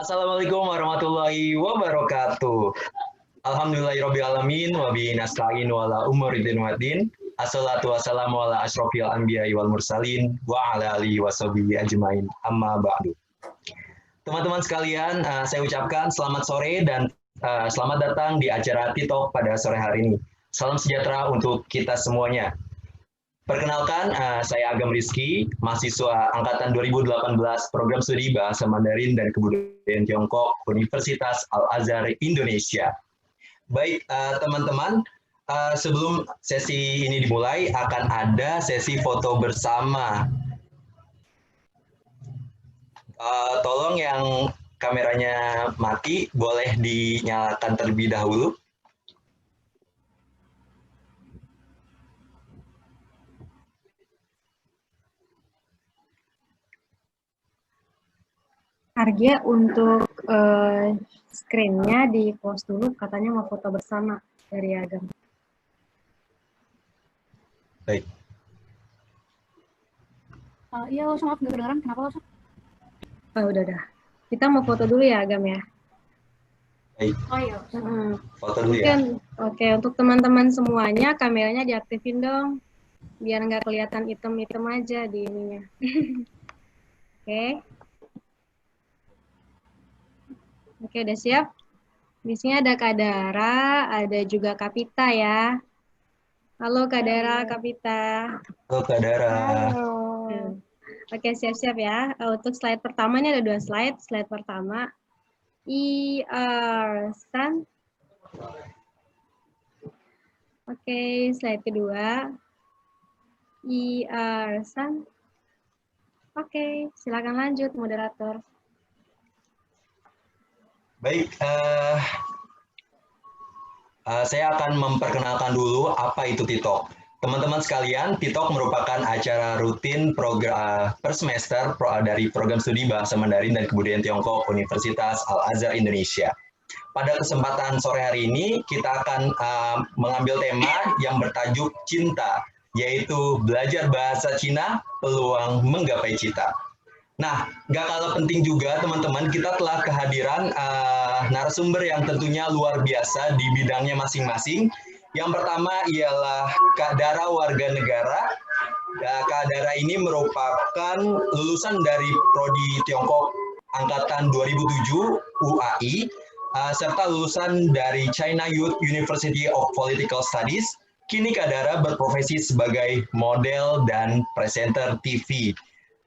Assalamualaikum warahmatullahi wabarakatuh. Alhamdulillahirrabbilalamin wa bihi nasta'in wa ala umuri din waddin. Assalatu wassalamu ala asyrofil anbiya'i wal mursalin wa ala alihi wa sahbihi ajmain. Amma ba'du. Teman-teman sekalian, saya ucapkan selamat sore dan selamat datang di acara TikTok pada sore hari ini. Salam sejahtera untuk kita semuanya. Perkenalkan, saya Agam Rizky, mahasiswa Angkatan 2018 Program Studi Bahasa Mandarin dan Kebudayaan Tiongkok Universitas Al-Azhar Indonesia. Baik, teman-teman, sebelum sesi ini dimulai, akan ada sesi foto bersama. Tolong yang kameranya mati, boleh dinyalakan terlebih dahulu. Argia untuk screen-nya di post dulu, katanya mau foto bersama dari Agam. Baik. Iya, Los, maaf nggak kedengeran. Kenapa, Los? Oh, udah. Kita mau foto dulu ya, Agam ya? Baik. Oh iya. Foto dulu ya. Oke, untuk teman-teman semuanya, kameranya diaktifin dong. Biar nggak kelihatan item-item aja di ininya. Oke. Oke, udah siap? Di sini ada Kak Dara, ada juga Kak Pita ya. Halo Kak Dara, Kak Pita. Halo Kak Dara. Halo. Oke, siap-siap ya. Untuk slide pertama, ini ada 2 slide. Slide pertama, San. Oke, slide kedua, San. Oke, silakan lanjut, moderator. Baik, saya akan memperkenalkan dulu apa itu TikTok. Teman-teman sekalian, TikTok merupakan acara rutin program per semester dari Program Studi Bahasa Mandarin dan Kebudayaan Tiongkok Universitas Al-Azhar Indonesia. Pada kesempatan sore hari ini, kita akan mengambil tema yang bertajuk Cinta, yaitu belajar bahasa Cina, peluang menggapai cita. Nah, nggak kalah penting juga teman-teman, kita telah kehadiran narasumber yang tentunya luar biasa di bidangnya masing-masing. Yang pertama ialah Kak Dara warga negara. Kak Dara ini merupakan lulusan dari Prodi Tiongkok Angkatan 2007 UAI, serta lulusan dari China Youth University of Political Studies. Kini Kak Dara berprofesi sebagai model dan presenter TV.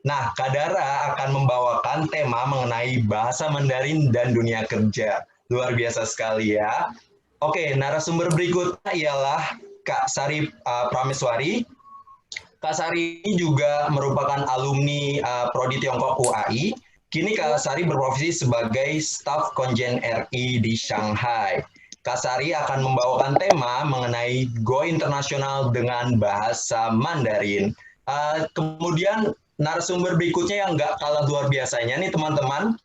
Nah, Kak Dara akan membawakan tema mengenai bahasa Mandarin dan dunia kerja. Luar biasa sekali ya. Oke, narasumber berikutnya ialah Kak Sari Prameswari. Kak Sari ini juga merupakan alumni Prodi Tiongkok UAI. Kini Kak Sari berprofesi sebagai staf Konjen RI di Shanghai. Kak Sari akan membawakan tema mengenai Go Internasional dengan bahasa Mandarin. Kemudian narasumber berikutnya yang nggak kalah luar biasanya nih teman-teman,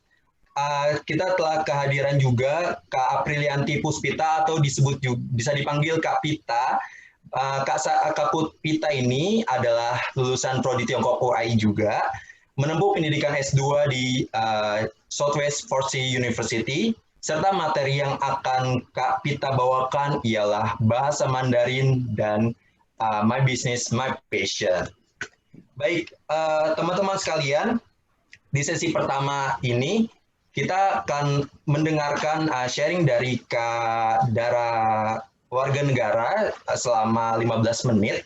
kita telah kehadiran juga Kak Aprilianti Puspita atau bisa dipanggil Kak Pita. Kak Pita ini adalah lulusan Prodi Tiongkok UAI juga, menempuh pendidikan S2 di Southwest Forsey University, serta materi yang akan Kak Pita bawakan ialah bahasa Mandarin dan My Business, My Passion. Baik, teman-teman sekalian, di sesi pertama ini kita akan mendengarkan sharing dari Kak Dara warga negara selama 15 menit.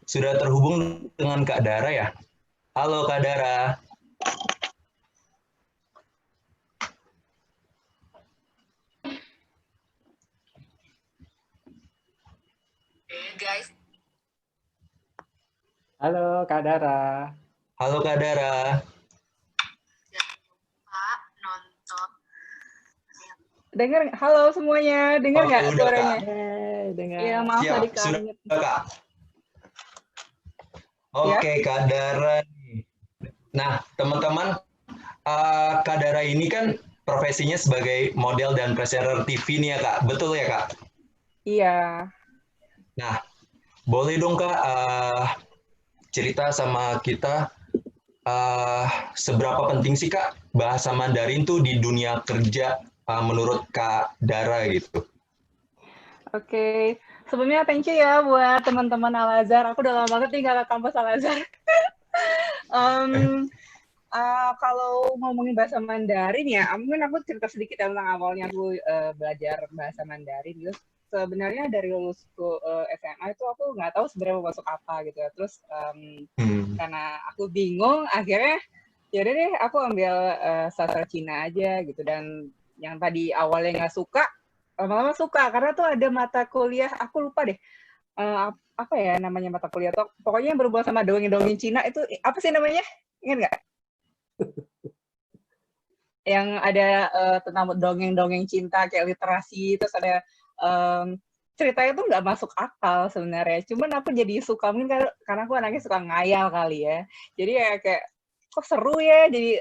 Sudah terhubung dengan Kak Dara ya? Halo Kak Dara. Guys. Halo Kak Dara. Halo Kak Dara. Pak nonton. Dengar, halo semuanya, dengar nggak suaranya? Dengar. Iya, maaf Siap, tadi sudah kaget. Kak. Oke, Kak Dara. Nah, teman-teman, Kak Dara ini kan profesinya sebagai model dan presenter TV nih ya Kak, betul ya Kak? Iya. Nah, boleh dong Kak cerita sama kita seberapa penting sih Kak bahasa Mandarin tuh di dunia kerja menurut Kak Dara gitu? Oke, sebelumnya thank you ya buat teman-teman Al-Azhar. Aku udah lama banget tinggal ke kampus Al-Azhar. Kalau ngomongin bahasa Mandarin ya, mungkin aku cerita sedikit tentang awalnya aku belajar bahasa Mandarin gitu. Sebenarnya dari lulus SMA itu aku nggak tahu sebenarnya mau masuk apa gitu ya. Terus karena aku bingung, akhirnya yaudah deh aku ambil sastra Cina aja gitu. Dan yang tadi awalnya nggak suka, lama-lama suka karena tuh ada mata kuliah, aku lupa deh apa ya namanya mata kuliah tuh, pokoknya yang berhubungan sama dongeng-dongeng Cina itu apa sih namanya? Ingat nggak? Yang ada tentang dongeng-dongeng cinta kayak literasi, terus ada ceritanya tuh nggak masuk akal sebenarnya. Cuman aku jadi suka, mungkin karena aku anaknya suka ngayal kali ya. Jadi ya kayak kok seru ya jadi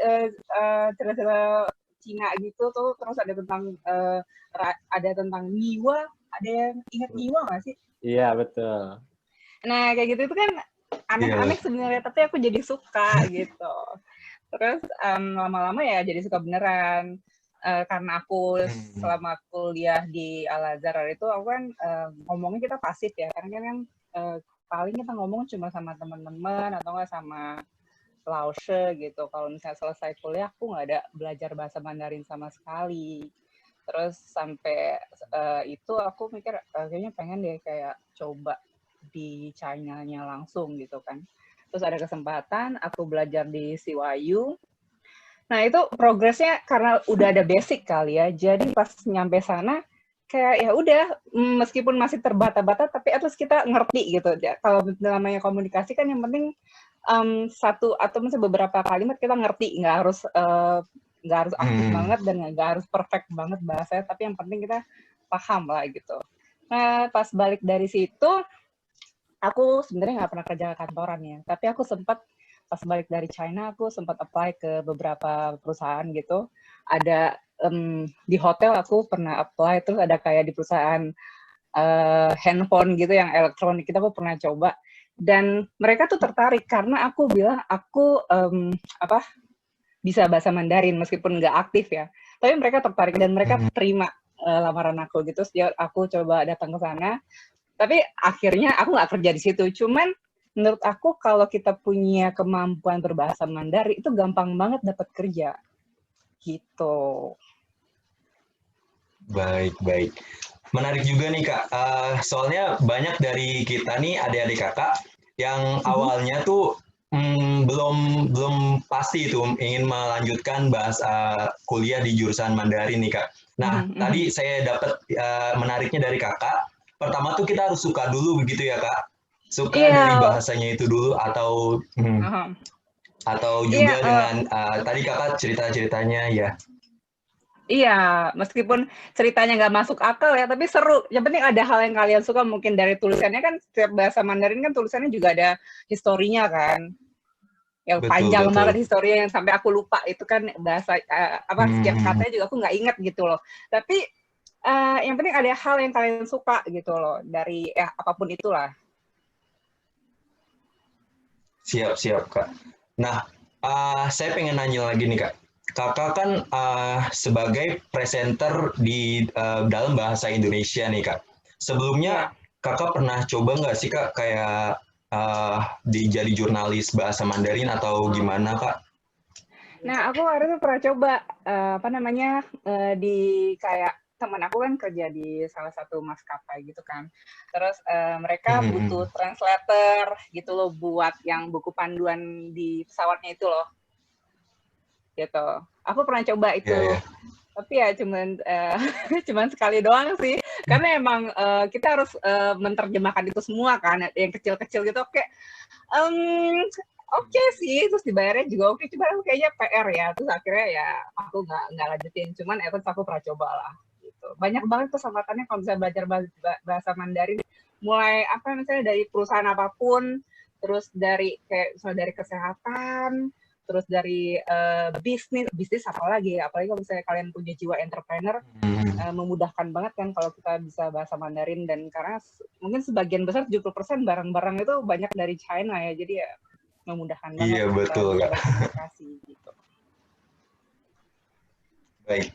cerita-cerita Cina gitu tuh, terus ada tentang Niwa, ada yang ingat Niwa nggak sih? Iya, betul. Nah kayak gitu itu kan aneh-aneh sebenarnya, tapi aku jadi suka gitu. Terus lama-lama ya jadi suka beneran. Karena aku selama kuliah di Al-Azhar itu aku kan ngomongnya kita pasif ya, karena kan paling kita ngomong cuma sama teman-teman atau nggak sama laushe gitu. Kalau misalnya selesai kuliah aku nggak ada belajar bahasa Mandarin sama sekali. Terus sampai itu aku mikir kayaknya pengen deh kayak coba di China-nya langsung gitu kan. Terus ada kesempatan aku belajar di CYU. Nah itu progresnya karena udah ada basic kali ya. Jadi pas nyampe sana kayak ya udah meskipun masih terbata-bata tapi at least kita ngerti gitu. Kalau namanya komunikasi kan yang penting satu atau misalnya beberapa kalimat kita ngerti, nggak harus aktif banget dan nggak harus perfect banget bahasanya, tapi yang penting kita paham lah gitu. Nah pas balik dari situ aku sebenarnya nggak pernah kerja kantoran ya, tapi aku sempat pas balik dari China aku sempat apply ke beberapa perusahaan gitu. Ada di hotel aku pernah apply, terus ada kayak di perusahaan handphone gitu yang elektronik itu aku pernah coba. Dan mereka tuh tertarik karena aku bilang aku bisa bahasa Mandarin meskipun nggak aktif ya. Tapi mereka tertarik dan mereka terima lamaran aku gitu. Sejak aku coba datang ke sana. Tapi akhirnya aku nggak kerja di situ. Cuman menurut aku kalau kita punya kemampuan berbahasa Mandarin itu gampang banget dapat kerja. Gitu. Baik. Menarik juga nih Kak. Soalnya banyak dari kita nih adik-adik kakak yang awalnya tuh belum pasti itu ingin melanjutkan bahasa kuliah di jurusan Mandarin nih Kak. Nah, tadi saya dapat menariknya dari Kakak. Pertama tuh kita harus suka dulu begitu ya Kak. Suka dari bahasanya itu dulu atau juga dengan tadi Kakak cerita-ceritanya ya. Iya, meskipun ceritanya nggak masuk akal ya, tapi seru. Yang penting ada hal yang kalian suka, mungkin dari tulisannya kan, setiap bahasa Mandarin kan tulisannya juga ada historinya kan. Yang panjang banget historinya yang sampai aku lupa, itu kan bahasa, setiap katanya juga aku nggak ingat gitu loh. Tapi yang penting ada hal yang kalian suka gitu loh, dari apapun itulah. Siap, Kak. Nah, saya pengen nanya lagi nih, Kak. Kakak kan sebagai presenter di dalam bahasa Indonesia nih Kak. Sebelumnya Kakak pernah coba nggak sih Kak kayak jadi jurnalis bahasa Mandarin atau gimana Kak? Nah aku waktu itu pernah coba di kayak teman aku kan kerja di salah satu maskapai gitu kan. Terus mereka butuh translator gitu loh buat yang buku panduan di pesawatnya itu loh. Gitu. Aku pernah coba itu, tapi ya cuman sekali doang sih, karena emang kita harus menerjemahkan itu semua kan, yang kecil-kecil gitu, oke sih, terus dibayarnya juga oke, cuma kayaknya PR ya, terus akhirnya ya aku nggak lanjutin, cuman aku pernah coba lah. Gitu. Banyak banget kesempatannya kalau bisa belajar bahasa Mandarin, mulai misalnya dari perusahaan apapun, terus dari misalnya dari kesehatan, terus dari bisnis apalagi kalau misalnya kalian punya jiwa entrepreneur, memudahkan banget kan kalau kita bisa bahasa Mandarin. Dan karena mungkin sebagian besar 70% barang-barang itu banyak dari China ya, jadi ya memudahkan Iya, banget betul, bisa Kak. berkomunikasi gitu. Baik.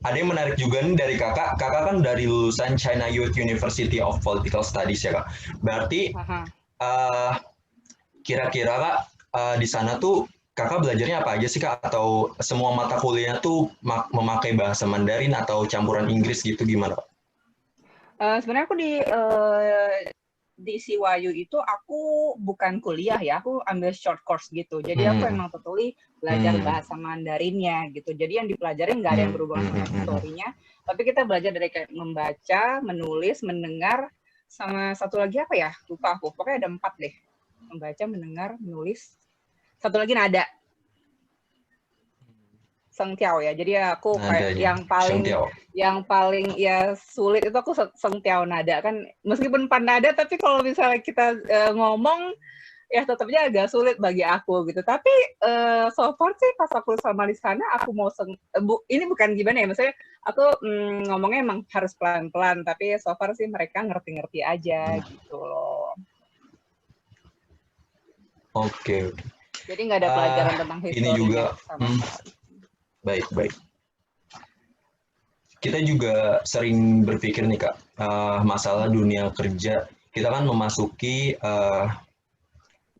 Ada yang menarik juga nih dari kakak. Kakak kan dari lulusan China Youth University of Political Studies ya, Kak. Berarti Aha. uh, kira-kira Kak, di sana tuh kakak belajarnya apa aja sih, Kak? Atau semua mata kuliahnya tuh memakai bahasa Mandarin atau campuran Inggris gitu, gimana, Kak? Sebenarnya aku di Siwayu itu aku bukan kuliah ya, aku ambil short course gitu. Jadi aku emang totally belajar bahasa Mandarinnya gitu. Jadi yang dipelajarin nggak ada yang berhubungan sama historinya, tapi kita belajar dari kayak membaca, menulis, mendengar, sama satu lagi apa ya? Lupa aku. Pokoknya ada 4 deh. Membaca, mendengar, menulis. Satu lagi nada. Seng Tiao ya. Jadi aku kayak Nadanya. yang paling ya sulit itu aku Seng Tiao nada kan. Meskipun pan nada tapi kalau misalnya kita ngomong ya tetapnya agak sulit bagi aku gitu. Tapi so far sih pas aku sama di sana aku mau ini bukan gimana ya, maksudnya aku ngomongnya emang harus pelan-pelan, tapi so far sih mereka ngerti-ngerti aja gitu loh. Oke. Jadi nggak ada pelajaran tentang historinya ini juga, sama sekali. Baik. Kita juga sering berpikir nih, Kak, masalah dunia kerja. Kita kan memasuki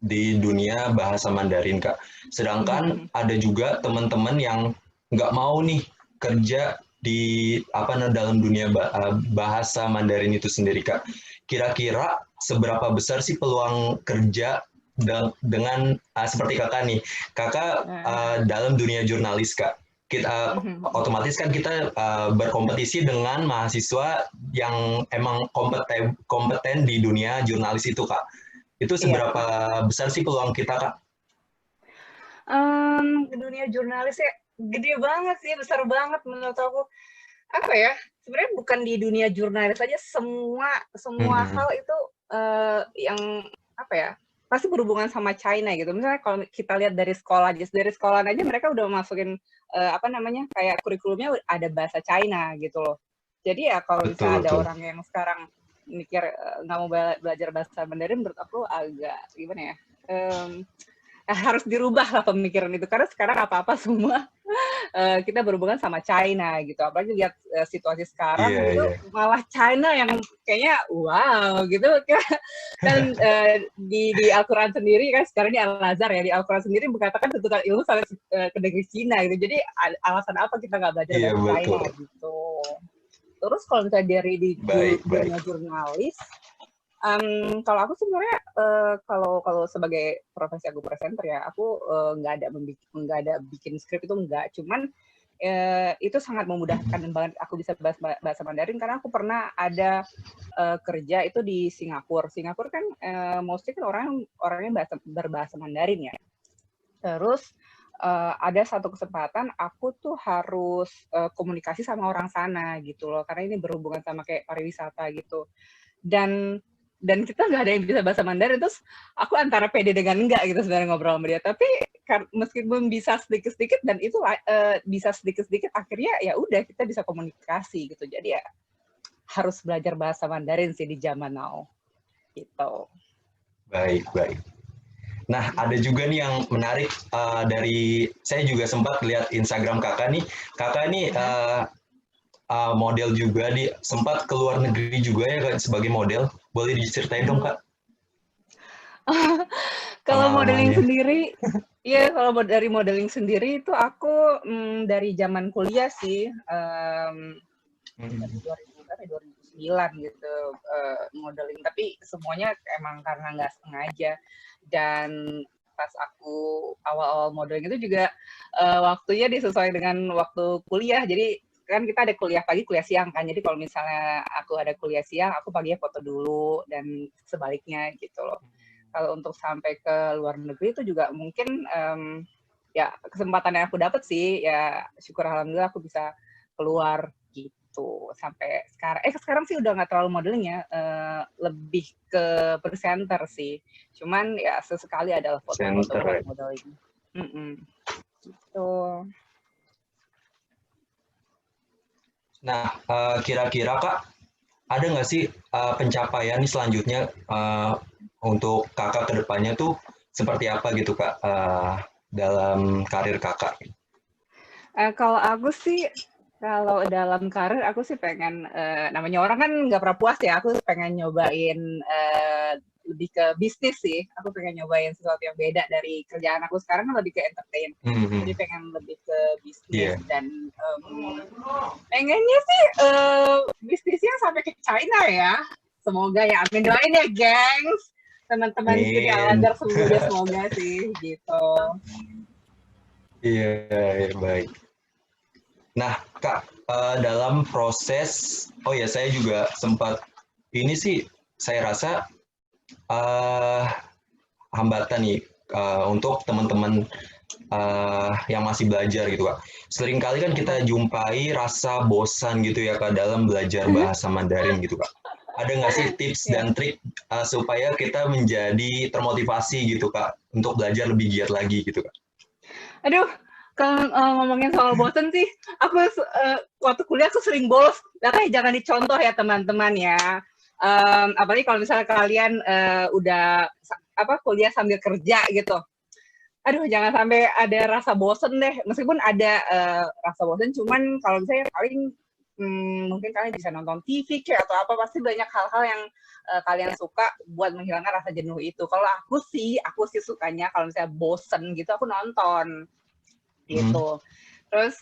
di dunia bahasa Mandarin, Kak. Sedangkan ada juga teman-teman yang nggak mau nih kerja di dalam dunia bahasa Mandarin itu sendiri, Kak. Kira-kira seberapa besar sih peluang kerja dengan seperti kakak nih, kakak dalam dunia jurnalis, Kak. Kita otomatis kan kita berkompetisi dengan mahasiswa yang emang kompeten di dunia jurnalis itu, Kak. Itu seberapa besar sih peluang kita, Kak? Dunia jurnalisnya gede banget sih, besar banget menurut aku. Apa ya? Sebenarnya bukan di dunia jurnalis aja, semua hal itu yang apa ya? Pasti berhubungan sama China gitu. Misalnya kalau kita lihat dari sekolah aja mereka udah masukin kayak kurikulumnya ada bahasa China gitu loh. Jadi ya kalau misalnya ada orang yang sekarang mikir nggak mau belajar bahasa Mandarin, menurut aku agak gimana ya? Harus dirubah lah pemikiran itu, karena sekarang apa-apa semua kita berhubungan sama China gitu. Apalagi lihat situasi sekarang malah China yang kayaknya wow gitu kan. Di Al-Quran sendiri kan sekarang ini Al-Azhar ya, di Al-Quran sendiri mengatakan tuntutan ilmu sampai ke negeri Cina gitu. Jadi alasan apa kita nggak belajar dari China gitu. Terus kalau misalnya dari di dunia jurnalis, kalau aku sebenarnya kalau sebagai profesi aku presenter ya, aku nggak ada bikin skrip itu enggak, cuman itu sangat memudahkan banget aku bisa bahasa Mandarin karena aku pernah ada kerja itu di Singapura. Singapura kan mostly kan orangnya berbahasa Mandarin ya. Terus ada satu kesempatan aku tuh harus komunikasi sama orang sana gitu loh, karena ini berhubungan sama kayak pariwisata gitu. Dan kita nggak ada yang bisa bahasa Mandarin, terus aku antara pede dengan enggak gitu sebenarnya ngobrol sama dia. Tapi meskipun bisa sedikit-sedikit dan itu bisa sedikit-sedikit, akhirnya ya udah kita bisa komunikasi gitu. Jadi ya harus belajar bahasa Mandarin sih di zaman now gitu. Baik. Nah, ada juga nih yang menarik dari saya juga sempat lihat Instagram kakak nih. Kakak nih model juga, sempat ke luar negeri juga ya, Kak, sebagai model. Boleh diceritain dong, Kak? Kalau modeling sendiri, ya kalau dari modeling sendiri itu aku dari zaman kuliah sih, 2009 gitu modeling. Tapi semuanya emang karena nggak sengaja. Dan pas aku awal-awal modeling itu juga waktunya disesuaikan dengan waktu kuliah. Jadi kan kita ada kuliah pagi, kuliah siang kan. Jadi kalau misalnya aku ada kuliah siang, aku paginya foto dulu dan sebaliknya gitu loh. Kalau untuk sampai ke luar negeri itu juga mungkin ya kesempatan yang aku dapat sih, ya syukur alhamdulillah aku bisa keluar gitu. Sampai sekarang sih udah nggak terlalu modeling ya, lebih ke presenter sih. Cuman ya sesekali adalah foto-foto buat modeling. Gitu. Nah, kira-kira Kak, ada nggak sih pencapaian selanjutnya untuk kakak ke depannya tuh seperti apa gitu Kak dalam karir Kakak? Kalau aku sih, kalau dalam karir aku sih pengen, namanya orang kan nggak pernah puas ya, aku pengen nyobain lebih ke bisnis sih. Aku pengen nyobain sesuatu yang beda dari kerjaan aku sekarang kan lebih ke entertain. Jadi pengen lebih ke bisnis dan pengennya sih bisnisnya sampai ke China ya. Semoga ya, amin doain ya, gengs. Teman-teman di Al-Azhar semoga sih gitu. Iya, baik. Nah, Kak, dalam proses, oh ya saya juga sempat, ini sih saya rasa hambatan nih untuk teman-teman yang masih belajar gitu Kak. Seringkali kan kita jumpai rasa bosan gitu ya Kak dalam belajar bahasa Mandarin gitu Kak. Ada nggak sih tips dan trik supaya kita menjadi termotivasi gitu Kak untuk belajar lebih giat lagi gitu Kak? Aduh, kalau ngomongin soal bosen sih, aku waktu kuliah aku sering bolos. Makanya jangan dicontoh ya teman-teman ya. Apalagi kalau misalnya kalian udah kuliah sambil kerja gitu. Aduh, jangan sampai ada rasa bosen deh. Meskipun ada rasa bosen, cuman kalau misalnya paling mungkin kalian bisa nonton TV kayak atau apa, pasti banyak hal-hal yang kalian suka buat menghilangkan rasa jenuh itu. Kalau aku sih sukanya kalau misalnya bosen gitu aku nonton gitu. Terus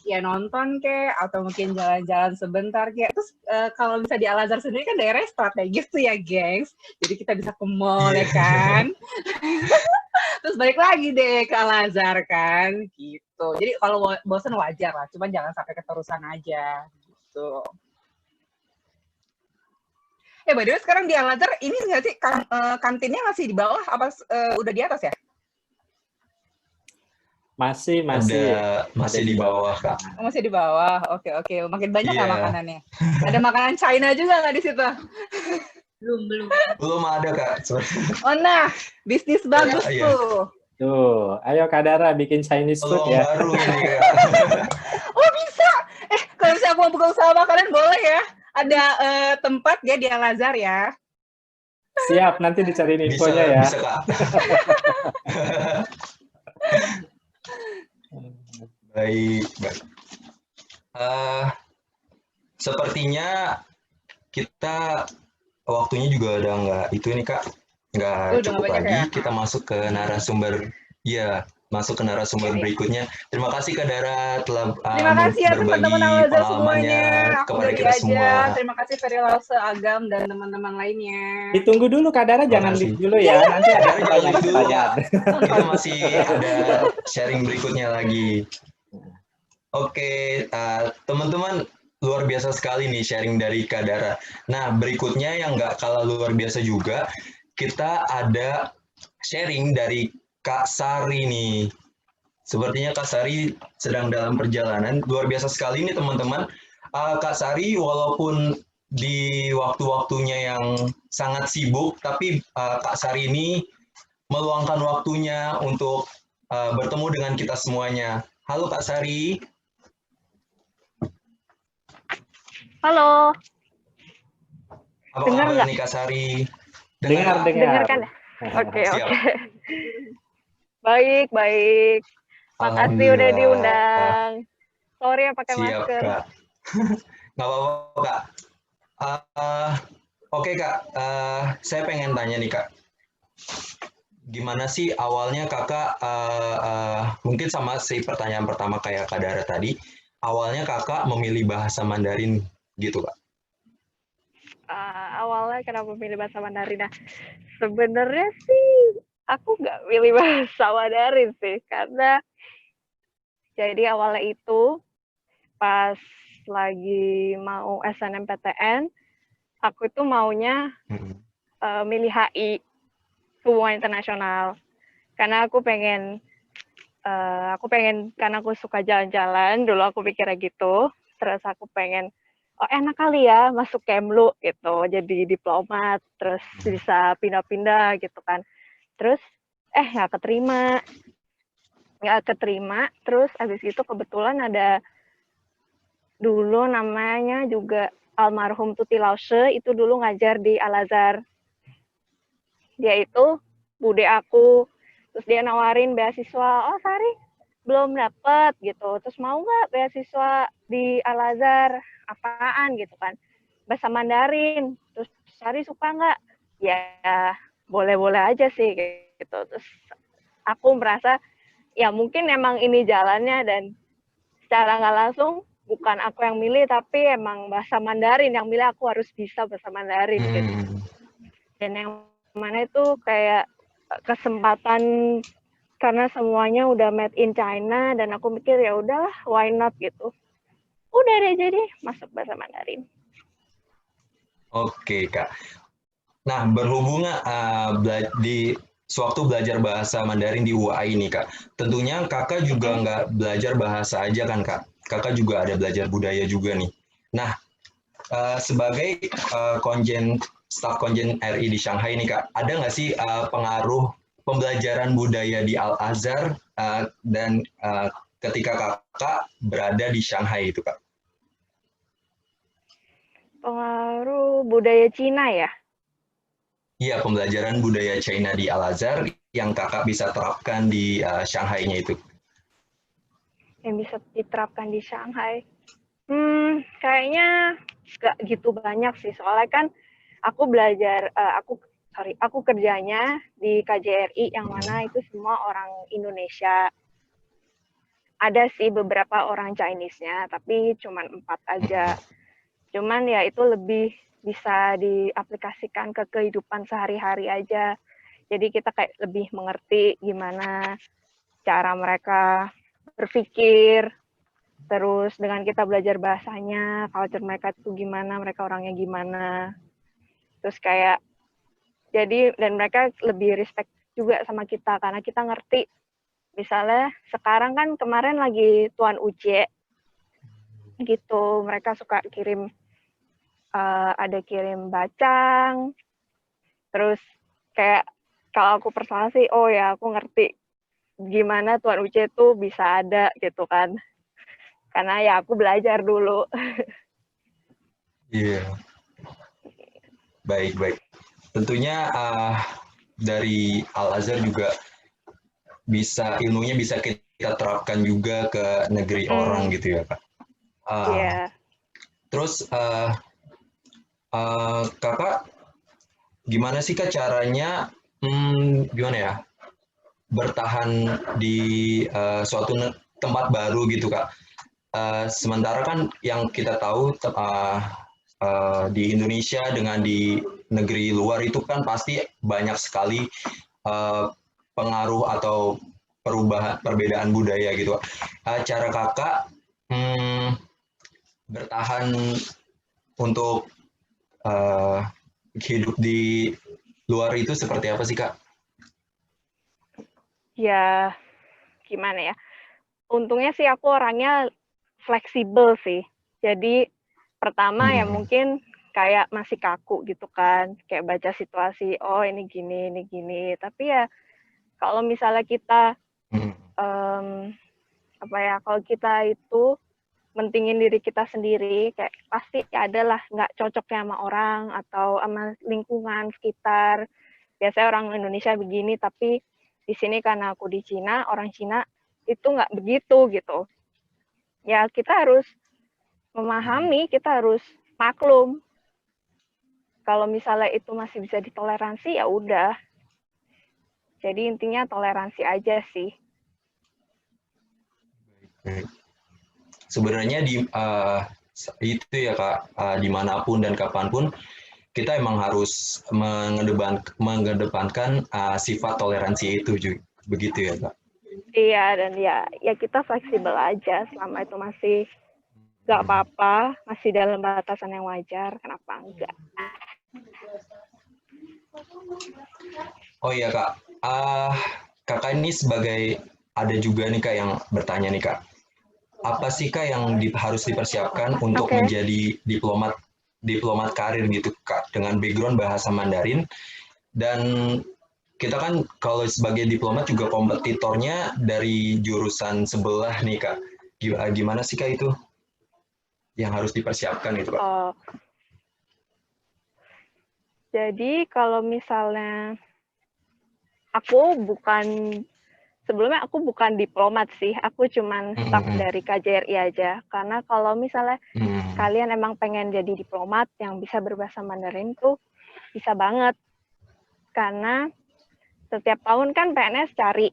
ya nonton kayak atau mungkin jalan-jalan sebentar kayak. Terus kalau bisa di Al-Azhar sendiri kan daerahnya strategis tuh ya, gengs. Jadi kita bisa ke mall ya kan. Terus balik lagi deh ke Al-Azhar kan gitu. Jadi kalau bosen wajar lah, cuman jangan sampai keterusan aja gitu. By the way, sekarang di Al-Azhar ini nggak sih kantinnya masih di bawah apa udah di atas ya? Masih di bawah Kak. Masih di bawah. Oke. Makin banyak nggak makanannya? Ada makanan China juga nggak di situ? Belum ada Kak. Oh nah, bisnis bagus tuh. Tuh, ayo Kak Dara bikin Chinese food ya. Baru ini Kak. Oh bisa. Kalau misalnya aku mau buka usaha makanan boleh ya. Ada tempat ya di Al-Azhar ya. Siap, nanti dicariin infonya ya. Bisa Kak. Baik. Sepertinya kita waktunya juga udah nggak cukup lagi. Ya? Kita masuk ke narasumber berikutnya. Terima kasih Kak Dara telah berbagi ya, pengalamannya kepada kita semua. Terima kasih Ferry Lause, Agam dan teman-teman lainnya. Ditunggu dulu Kak Dara, jangan leave dulu ya. Nanti ada pertanyaan. Kita masih ada sharing berikutnya lagi. Oke, teman-teman, luar biasa sekali nih sharing dari Kak Dara. Nah, berikutnya yang nggak kalah luar biasa juga, kita ada sharing dari Kak Sari nih. Sepertinya Kak Sari sedang dalam perjalanan. Luar biasa sekali nih teman-teman. Kak Sari walaupun di waktu-waktunya yang sangat sibuk, tapi Kak Sari ini meluangkan waktunya untuk bertemu dengan kita semuanya. Halo Kak Sari. Halo. Apa kabar nih Kak Sari? Dengar. Kan? Oke. Baik. Makasih udah diundang. Sorry ya pakai masker. Kak. Nggak apa-apa Kak. Oke Kak, saya pengen tanya nih Kak. Gimana sih awalnya Kakak, mungkin sama si pertanyaan pertama kayak Kak Dara tadi, awalnya Kakak memilih bahasa Mandarin gitu Kak? Awalnya kenapa memilih bahasa Mandarin? Nah, sebenarnya sih aku nggak pilih bahasa Mandarin sih, karena jadi awalnya itu pas lagi mau SNMPTN, aku itu maunya milih HI, Hubungan Internasional, karena aku pengen karena aku suka jalan-jalan, dulu aku pikirnya gitu, terus aku pengen enak kali ya masuk Kemlu gitu, jadi diplomat, terus bisa pindah-pindah gitu kan. Terus nggak keterima, terus abis itu kebetulan ada dulu namanya juga almarhum Tuti Lause, itu dulu ngajar di Al-Azhar. Dia itu bude aku, terus dia nawarin beasiswa, oh Sari belum dapet gitu, terus mau nggak beasiswa di Al-Azhar, apaan gitu kan, bahasa Mandarin, terus Sari suka nggak? Ya boleh-boleh aja sih gitu. Terus aku merasa ya mungkin emang ini jalannya, dan secara nggak langsung bukan aku yang milih, tapi emang bahasa Mandarin yang milih aku harus bisa bahasa Mandarin gitu. Dan yang mana itu kayak kesempatan karena semuanya udah made in China, dan aku mikir ya udahlah, why not gitu. Udah deh jadi masuk bahasa Mandarin. Oke, Kak. Nah, berhubung di sewaktu belajar bahasa Mandarin di UAI ini, Kak, tentunya Kakak juga nggak belajar bahasa aja kan, Kak? Kakak juga ada belajar budaya juga nih. Nah, sebagai staf konjen RI di Shanghai nih, Kak, ada nggak sih pengaruh pembelajaran budaya di Al-Azhar dan ketika Kakak berada di Shanghai itu, Kak? Pengaruh budaya Cina ya? Iya, pembelajaran budaya China di Al-Azhar yang Kakak bisa terapkan di Shanghai-nya itu. Yang bisa diterapkan di Shanghai. Kayaknya nggak gitu banyak sih, soalnya kan aku belajar, aku kerjanya di KJRI yang mana itu semua orang Indonesia. Ada sih beberapa orang Chinese-nya, tapi cuma 4 aja. Cuman ya itu lebih bisa diaplikasikan ke kehidupan sehari-hari aja. Jadi kita kayak lebih mengerti gimana cara mereka berpikir, terus dengan kita belajar bahasanya, culture mereka itu gimana, mereka orangnya gimana. Terus kayak, jadi, dan mereka lebih respect juga sama kita, karena kita ngerti. Misalnya sekarang kan kemarin lagi Tuan Ucie, gitu, mereka suka kirim, ada kirim bacang, terus kayak kalau aku personal sih, oh ya aku ngerti gimana Tuan Ucie tuh bisa ada gitu kan. Karena ya aku belajar dulu. Iya. Baik, baik. Tentunya dari Al-Azhar juga ilmunya bisa kita terapkan juga ke negeri orang gitu ya, Kak. Iya. Terus Kakak gimana sih, Kak, caranya gimana ya bertahan di suatu tempat baru gitu, Kak. Sementara kan yang kita tahu di Indonesia dengan di negeri luar itu kan pasti banyak sekali pengaruh atau perbedaan budaya gitu. Cara Kakak bertahan untuk hidup di luar itu seperti apa sih, Kak? Ya, gimana ya? Untungnya sih aku orangnya fleksibel sih. Jadi pertama ya mungkin kayak masih kaku gitu kan, kayak baca situasi, oh ini gini. Tapi ya kalau misalnya kita kalau kita itu mentingin diri kita sendiri, kayak pasti adalah nggak cocoknya sama orang atau sama lingkungan sekitar. Biasanya orang Indonesia begini, tapi di sini karena aku di Cina, orang Cina itu nggak begitu gitu. Ya kita harus memahami, kita harus maklum. Kalau misalnya itu masih bisa ditoleransi, ya udah. Jadi intinya toleransi aja sih. Sebenarnya itu ya, Kak, dimanapun dan kapanpun kita emang harus mengedepankan sifat toleransi itu juga, begitu ya, Kak? Iya, dan ya kita fleksibel aja selama itu masih nggak apa-apa, masih dalam batasan yang wajar, kenapa enggak? Oh iya, Kak, Kakak ini ada juga nih, Kak, yang bertanya nih, Kak. Apa sih, Kak, yang harus dipersiapkan untuk menjadi diplomat karir gitu, Kak, dengan background bahasa Mandarin? Dan kita kan kalau sebagai diplomat juga kompetitornya dari jurusan sebelah nih, Kak. Gimana sih, Kak, itu yang harus dipersiapkan gitu, Kak? Oh. Jadi kalau misalnya sebelumnya aku bukan diplomat sih, aku cuman staff dari KJRI aja. Karena kalau misalnya kalian emang pengen jadi diplomat yang bisa berbahasa Mandarin tuh bisa banget. Karena setiap tahun kan PNS cari.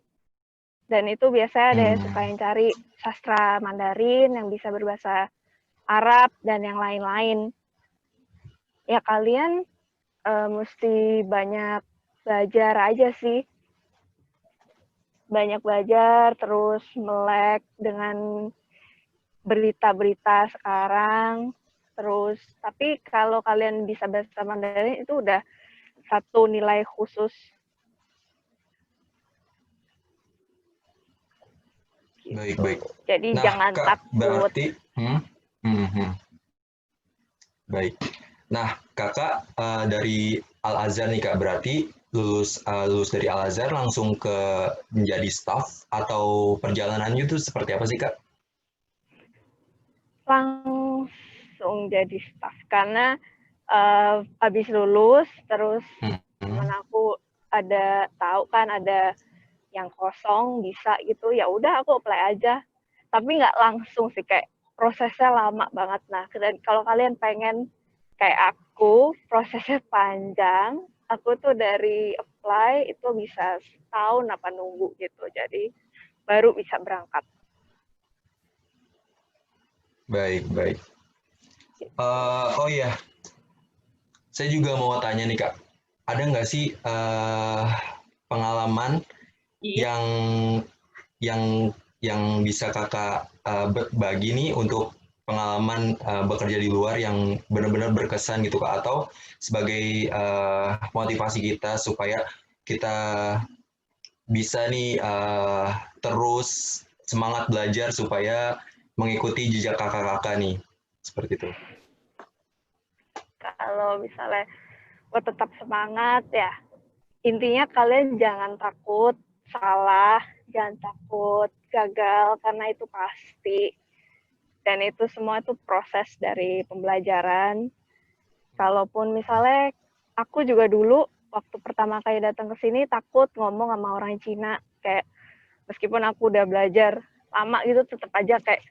Dan itu biasanya ada yang suka yang cari sastra Mandarin yang bisa berbahasa Arab dan yang lain-lain. Ya kalian mesti banyak belajar aja sih. Banyak belajar, terus melek dengan berita-berita sekarang. Terus, tapi kalau kalian bisa bahasa Mandarin itu udah satu nilai khusus. Baik, baik. Jadi Nah, jangan Kak, takut. berarti, baik. Nah, Kakak dari Al-Azhar nih Kak, berarti lulus dari Al-Azhar langsung ke menjadi staff atau perjalanannya itu seperti apa sih Kak? Langsung jadi staff karena habis lulus terus teman aku tahu kan ada yang kosong bisa gitu, ya udah aku apply aja. Tapi nggak langsung sih, kayak prosesnya lama banget. Nah, kalau kalian pengen kayak aku, prosesnya panjang. Aku tuh dari apply itu bisa setahun apa nunggu gitu. Jadi baru bisa berangkat. Baik, baik. Oh iya, saya juga mau tanya nih Kak, ada nggak sih pengalaman yang bisa Kakak bagi nih untuk pengalaman bekerja di luar yang benar-benar berkesan gitu Kak, atau sebagai motivasi kita supaya kita bisa nih terus semangat belajar supaya mengikuti jejak kakak-kakak nih, seperti itu. Kalau misalnya buat tetap semangat ya, intinya kalian jangan takut salah, jangan takut gagal, karena itu pasti. Dan itu semua itu proses dari pembelajaran. Kalaupun misalnya aku juga dulu waktu pertama kali datang ke sini takut ngomong sama orang Cina, kayak meskipun aku udah belajar lama gitu tetap aja kayak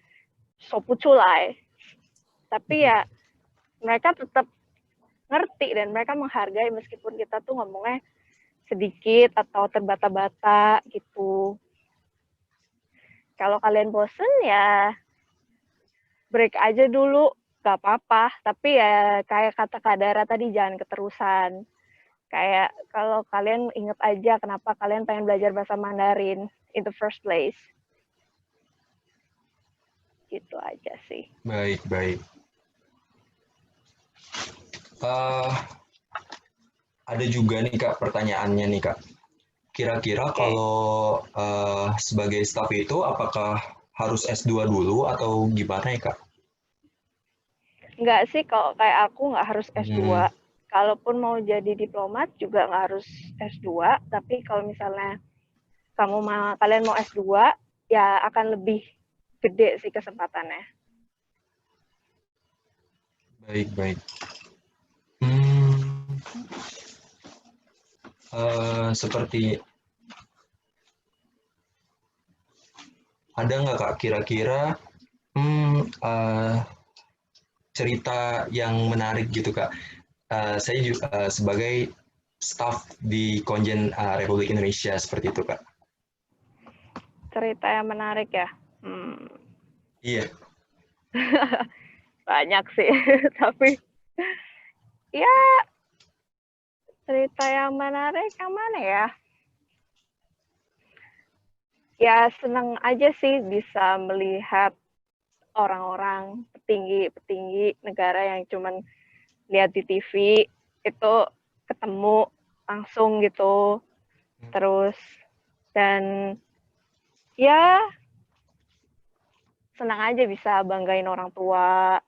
sopuculai. Tapi ya mereka tetap ngerti dan mereka menghargai meskipun kita tuh ngomongnya sedikit atau terbata-bata gitu. Kalau kalian bosen ya break aja dulu, gak apa-apa. Tapi ya kayak kata Kak Dara tadi, jangan keterusan. Kayak kalau kalian inget aja kenapa kalian pengen belajar bahasa Mandarin in the first place. Gitu aja sih. Baik, baik. Ada juga nih Kak pertanyaannya nih Kak. Kira-kira kalau sebagai staff itu apakah harus S2 dulu atau gimana ya Kak? Enggak sih, kalau kayak aku nggak harus S2. Kalaupun mau jadi diplomat juga nggak harus S2, tapi kalau misalnya kalian mau S2, ya akan lebih gede sih kesempatannya. Baik, baik. Seperti ada nggak Kak kira-kira cerita yang menarik gitu Kak? Saya juga sebagai staff di Konjen Republik Indonesia seperti itu Kak. Cerita yang menarik ya? Iya. Banyak sih, tapi ya cerita yang menarik yang mana ya? Ya senang aja sih bisa melihat orang-orang petinggi negara yang cuman lihat di TV itu ketemu langsung gitu. Terus dan ya senang aja bisa banggain orang tua.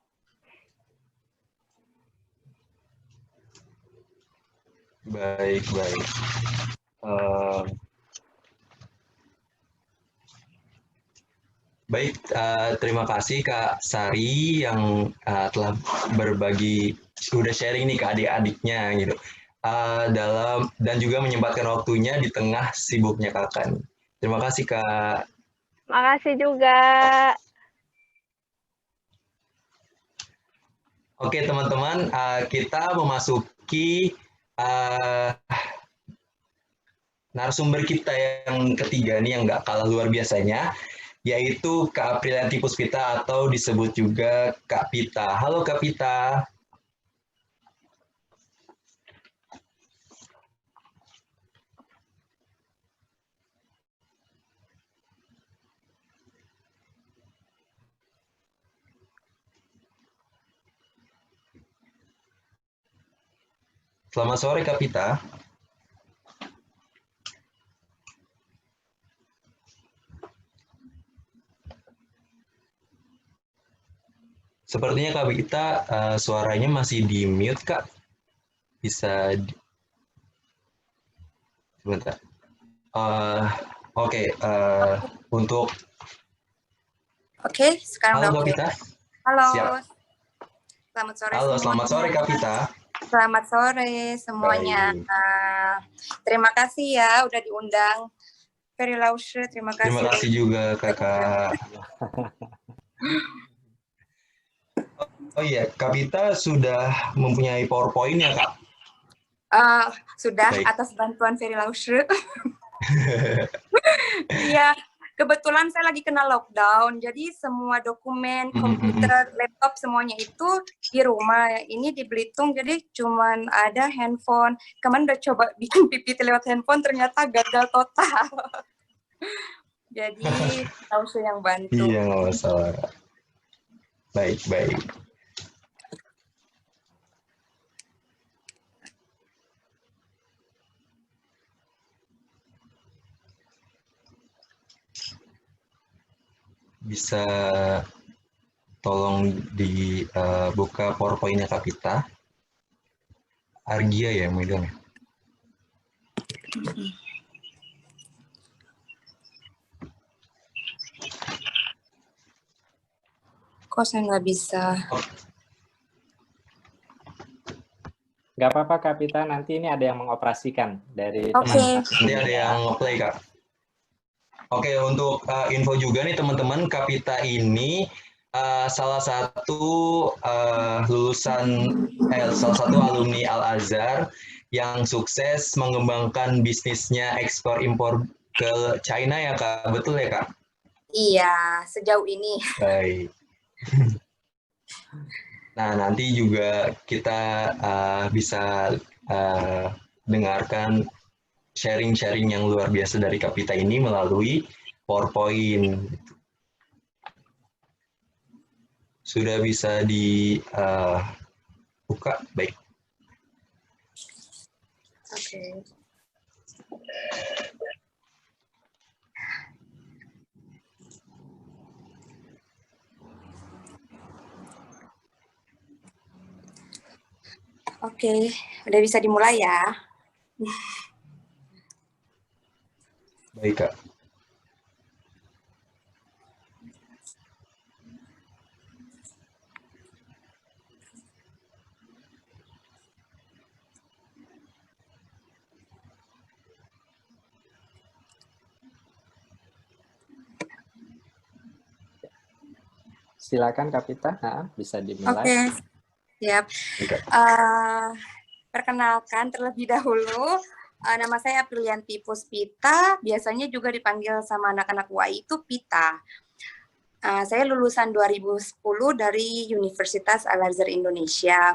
Baik, baik. Baik, terima kasih Kak Sari yang telah berbagi, sudah sharing nih ke adik-adiknya gitu. dan juga menyempatkan waktunya di tengah sibuknya Kakak. Terima kasih Kak. Makasih juga. Oke teman-teman, kita memasuki narasumber kita yang ketiga nih yang nggak kalah luar biasanya, yaitu Kak Aprilianti Puspita atau disebut juga Kak Pita. Halo Kak Pita. Selamat sore Kak Pita. Sepertinya Kak Pita suaranya masih di mute Kak. Bisa sebentar. Oke, untuk Oke, sekarang halo udah Kak oke. Pita. Halo. Siap. Selamat sore Halo, semuanya. selamat sore Kak Pita. Selamat sore semuanya. Terima kasih ya udah diundang. Ferry Lausche, terima kasih. Terima kasih juga Kakak. Oh iya, Kak Pita sudah mempunyai PowerPoint ya Kak? Sudah. Baik. Atas bantuan Ferry Lausche. Iya, kebetulan saya lagi kena lockdown, jadi semua dokumen, komputer, laptop semuanya itu di rumah. Ini di Belitung, jadi cuman ada handphone. Kemarin udah coba bikin PPT lewat handphone, ternyata gagal total. Jadi Lausche yang bantu. Iya, nggak masalah. Baik, baik. Bisa tolong dibuka PowerPoint-nya Kak Pita. Argia ya yang megang ya? Kok saya nggak bisa? Nggak apa-apa Kak Pita, nanti ini ada yang mengoperasikan dari teman. Nanti ada yang nge-play Kak. Oke, untuk info juga nih teman-teman, Kak Pita ini salah satu salah satu alumni Al-Azhar yang sukses mengembangkan bisnisnya ekspor impor ke China ya Kak, betul ya Kak? Iya, sejauh ini. Baik. Nah, nanti juga kita bisa dengarkan sharing-sharing yang luar biasa dari Kak Pita ini melalui PowerPoint. Sudah bisa dibuka, baik. Oke. Oke, udah bisa dimulai ya. Baik, Kak. Silakan Kak Pita, bisa dimulai. Oke, siap. Perkenalkan terlebih dahulu, nama saya Aprilianti Puspita, biasanya juga dipanggil sama anak-anak UI itu Pita. Saya lulusan 2010 dari Universitas Al-Azhar Indonesia.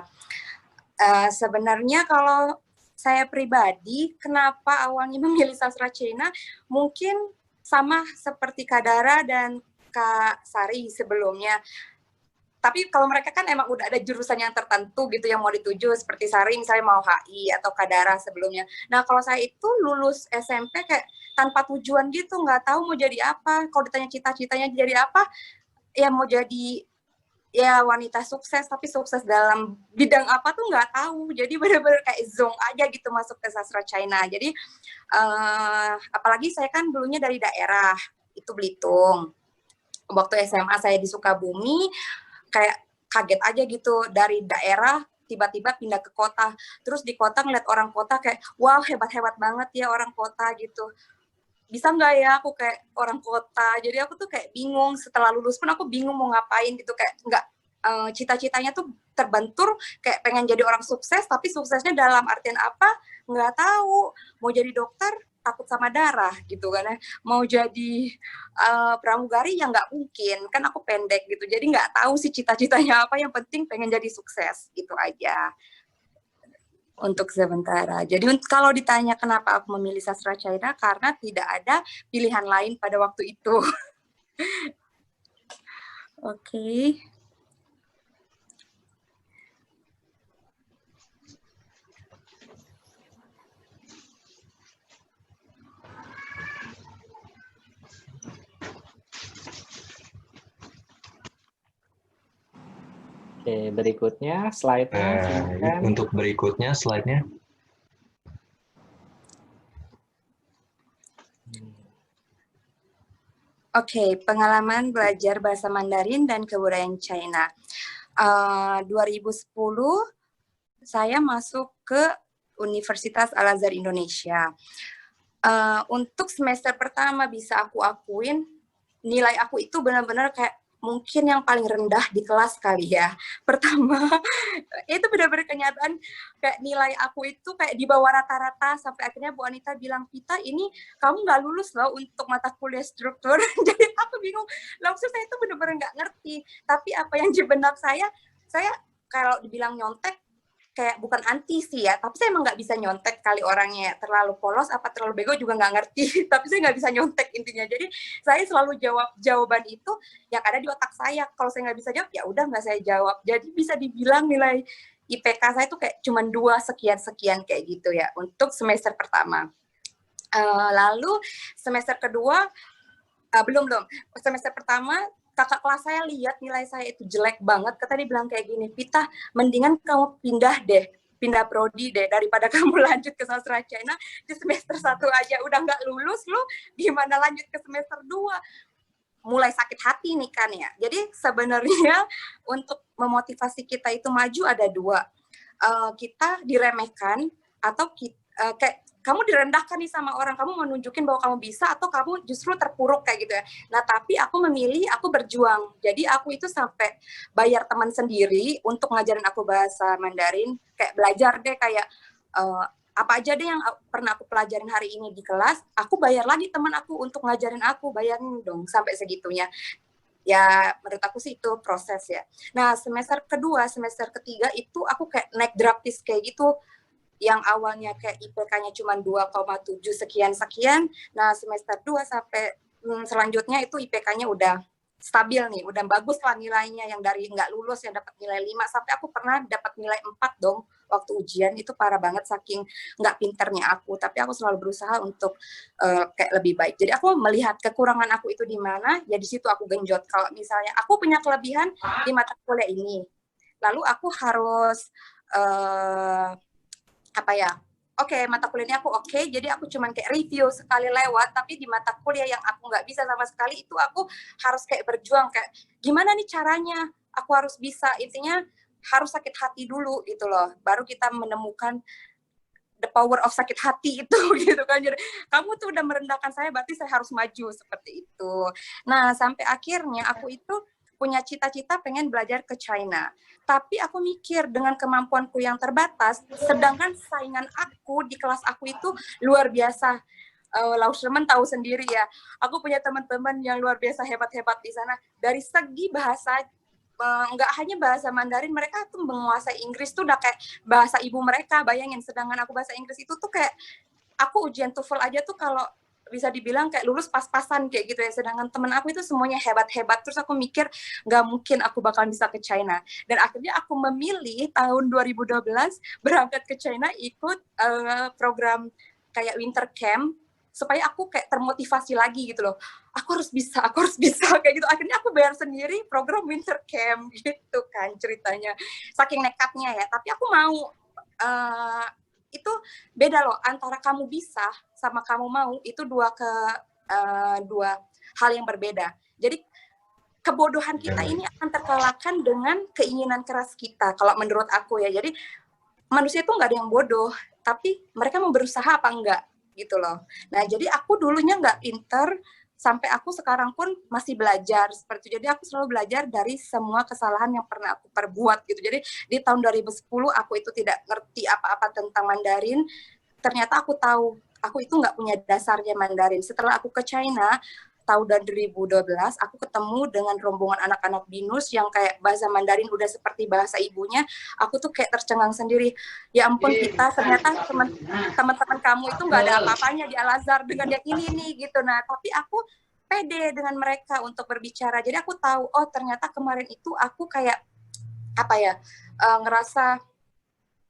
Sebenarnya kalau saya pribadi, kenapa awalnya memilih sastra Cina, mungkin sama seperti Kak Dara dan Kak Sari sebelumnya. Tapi kalau mereka kan emang udah ada jurusan yang tertentu gitu yang mau dituju, seperti Sari misalnya mau HI atau Kak Dara sebelumnya. Nah kalau saya itu lulus SMP kayak tanpa tujuan gitu, nggak tahu mau jadi apa. Kalau ditanya cita-citanya jadi apa, ya mau jadi ya wanita sukses, tapi sukses dalam bidang apa tuh nggak tahu. Jadi benar-benar kayak zong aja gitu masuk ke sastra China. Jadi apalagi saya kan dulunya dari daerah, itu Belitung. Waktu SMA saya di Sukabumi, kayak kaget aja gitu dari daerah tiba-tiba pindah ke kota, terus di kota ngeliat orang kota kayak wow hebat-hebat banget ya orang kota gitu, bisa nggak ya aku kayak orang kota. Jadi aku tuh kayak bingung, setelah lulus pun aku bingung mau ngapain gitu, kayak nggak cita-citanya tuh terbentur kayak pengen jadi orang sukses, tapi suksesnya dalam artian apa nggak tahu. Mau jadi dokter takut sama darah gitu kan ya, mau jadi pramugari yang nggak mungkin, kan aku pendek gitu, jadi nggak tahu sih cita-citanya apa, yang penting pengen jadi sukses gitu aja untuk sementara. Jadi kalau ditanya kenapa aku memilih sastra China, karena tidak ada pilihan lain pada waktu itu. Oke. Oke, berikutnya slide-nya. silakan. Untuk berikutnya slide-nya. Oke, pengalaman belajar bahasa Mandarin dan kebudayaan China. 2010 saya masuk ke Universitas Al-Azhar Indonesia. Untuk semester pertama bisa aku akuin, nilai aku itu benar-benar kayak mungkin yang paling rendah di kelas kali ya. Pertama, itu benar-benar kenyataan kayak nilai aku itu kayak di bawah rata-rata, sampai akhirnya Bu Anita bilang, Pita ini kamu nggak lulus loh untuk mata kuliah struktur. Jadi aku bingung, langsung saya itu benar-benar nggak ngerti. Tapi apa yang di benak saya kalau dibilang nyontek, kayak bukan anti sih ya, tapi saya emang nggak bisa nyontek kali orangnya, terlalu polos apa terlalu bego juga nggak ngerti, tapi saya nggak bisa nyontek intinya. Jadi saya selalu jawab jawaban itu yang ada di otak saya. Kalau saya nggak bisa jawab, ya udah nggak saya jawab. Jadi bisa dibilang nilai IPK saya itu kayak cuma 2 sekian-sekian kayak gitu ya untuk semester pertama. Lalu semester kedua, belum, semester pertama kakak kelas saya lihat nilai saya itu jelek banget, kata dia bilang kayak gini, Pita, mendingan kamu pindah prodi deh, daripada kamu lanjut ke sastra China di semester 1 aja udah nggak lulus, lu gimana lanjut ke semester 2? Mulai sakit hati nih kan ya. Jadi sebenarnya untuk memotivasi kita itu maju ada 2. Kita diremehkan atau kayak kamu direndahkan nih sama orang, kamu mau nunjukin bahwa kamu bisa, atau kamu justru terpuruk kayak gitu ya. Nah, tapi aku memilih, aku berjuang. Jadi aku itu sampai bayar teman sendiri untuk ngajarin aku bahasa Mandarin, kayak belajar deh kayak apa aja deh yang pernah aku pelajarin hari ini di kelas, aku bayar lagi teman aku untuk ngajarin aku, bayarin dong sampai segitunya. Ya, menurut aku sih itu proses ya. Nah, semester kedua, semester ketiga itu aku kayak naik drastis kayak gitu, yang awalnya kayak IPK-nya cuma 2,7 sekian-sekian, nah semester 2 sampai selanjutnya itu IPK-nya udah stabil nih, udah bagus lah nilainya, yang dari nggak lulus yang dapat nilai 5, sampai aku pernah dapat nilai 4 dong waktu ujian, itu parah banget saking nggak pinternya aku, tapi aku selalu berusaha untuk kayak lebih baik. Jadi aku melihat kekurangan aku itu di mana, ya di situ aku genjot. Kalau misalnya aku punya kelebihan di mata kuliah ini, lalu aku harus mata kuliahnya aku jadi aku cuman kayak review sekali lewat, tapi di mata kuliah yang aku nggak bisa sama sekali itu aku harus kayak berjuang, kayak gimana nih caranya aku harus bisa, intinya harus sakit hati dulu gitu loh, baru kita menemukan the power of sakit hati itu gitu kan. Jadi kamu tuh udah merendahkan saya, berarti saya harus maju seperti itu. Nah, sampai akhirnya aku itu punya cita-cita pengen belajar ke China. Tapi aku mikir dengan kemampuanku yang terbatas, sedangkan saingan aku di kelas aku itu luar biasa. Lausherman tahu sendiri ya, aku punya teman-teman yang luar biasa hebat-hebat di sana. Dari segi bahasa, nggak hanya bahasa Mandarin, mereka tuh menguasai Inggris tuh udah kayak bahasa ibu mereka, bayangin. Sedangkan aku bahasa Inggris itu tuh kayak, aku ujian TOEFL aja tuh kalau bisa dibilang kayak lulus pas-pasan kayak gitu ya, sedangkan temen aku itu semuanya hebat-hebat. Terus aku mikir nggak mungkin aku bakalan bisa ke China, dan akhirnya aku memilih tahun 2012 berangkat ke China, ikut program kayak winter camp supaya aku kayak termotivasi lagi gitu loh, aku harus bisa kayak gitu. Akhirnya aku bayar sendiri program winter camp gitu kan ceritanya, saking nekatnya ya. Tapi aku mau, itu beda loh antara kamu bisa sama kamu mau, itu dua hal yang berbeda. Jadi kebodohan kita ini akan terkalahkan dengan keinginan keras kita, kalau menurut aku ya. Jadi manusia itu nggak ada yang bodoh, tapi mereka mau berusaha apa enggak gitu loh. Nah, jadi aku dulunya nggak pinter, sampai aku sekarang pun masih belajar seperti itu. Jadi aku selalu belajar dari semua kesalahan yang pernah aku perbuat gitu. Jadi di tahun 2010 aku itu tidak ngerti apa-apa tentang Mandarin. Ternyata aku tahu aku itu nggak punya dasarnya Mandarin. Setelah aku ke China tahun 2012, aku ketemu dengan rombongan anak-anak binus yang kayak bahasa Mandarin udah seperti bahasa ibunya. Aku tuh kayak tercengang sendiri. Ya ampun, kita ternyata teman-teman kamu itu nggak ada apa-apanya di Al-Azhar dengan yang ini nih gitu. Nah, tapi aku pede dengan mereka untuk berbicara. Jadi aku tahu, oh ternyata kemarin itu aku kayak apa ya, ngerasa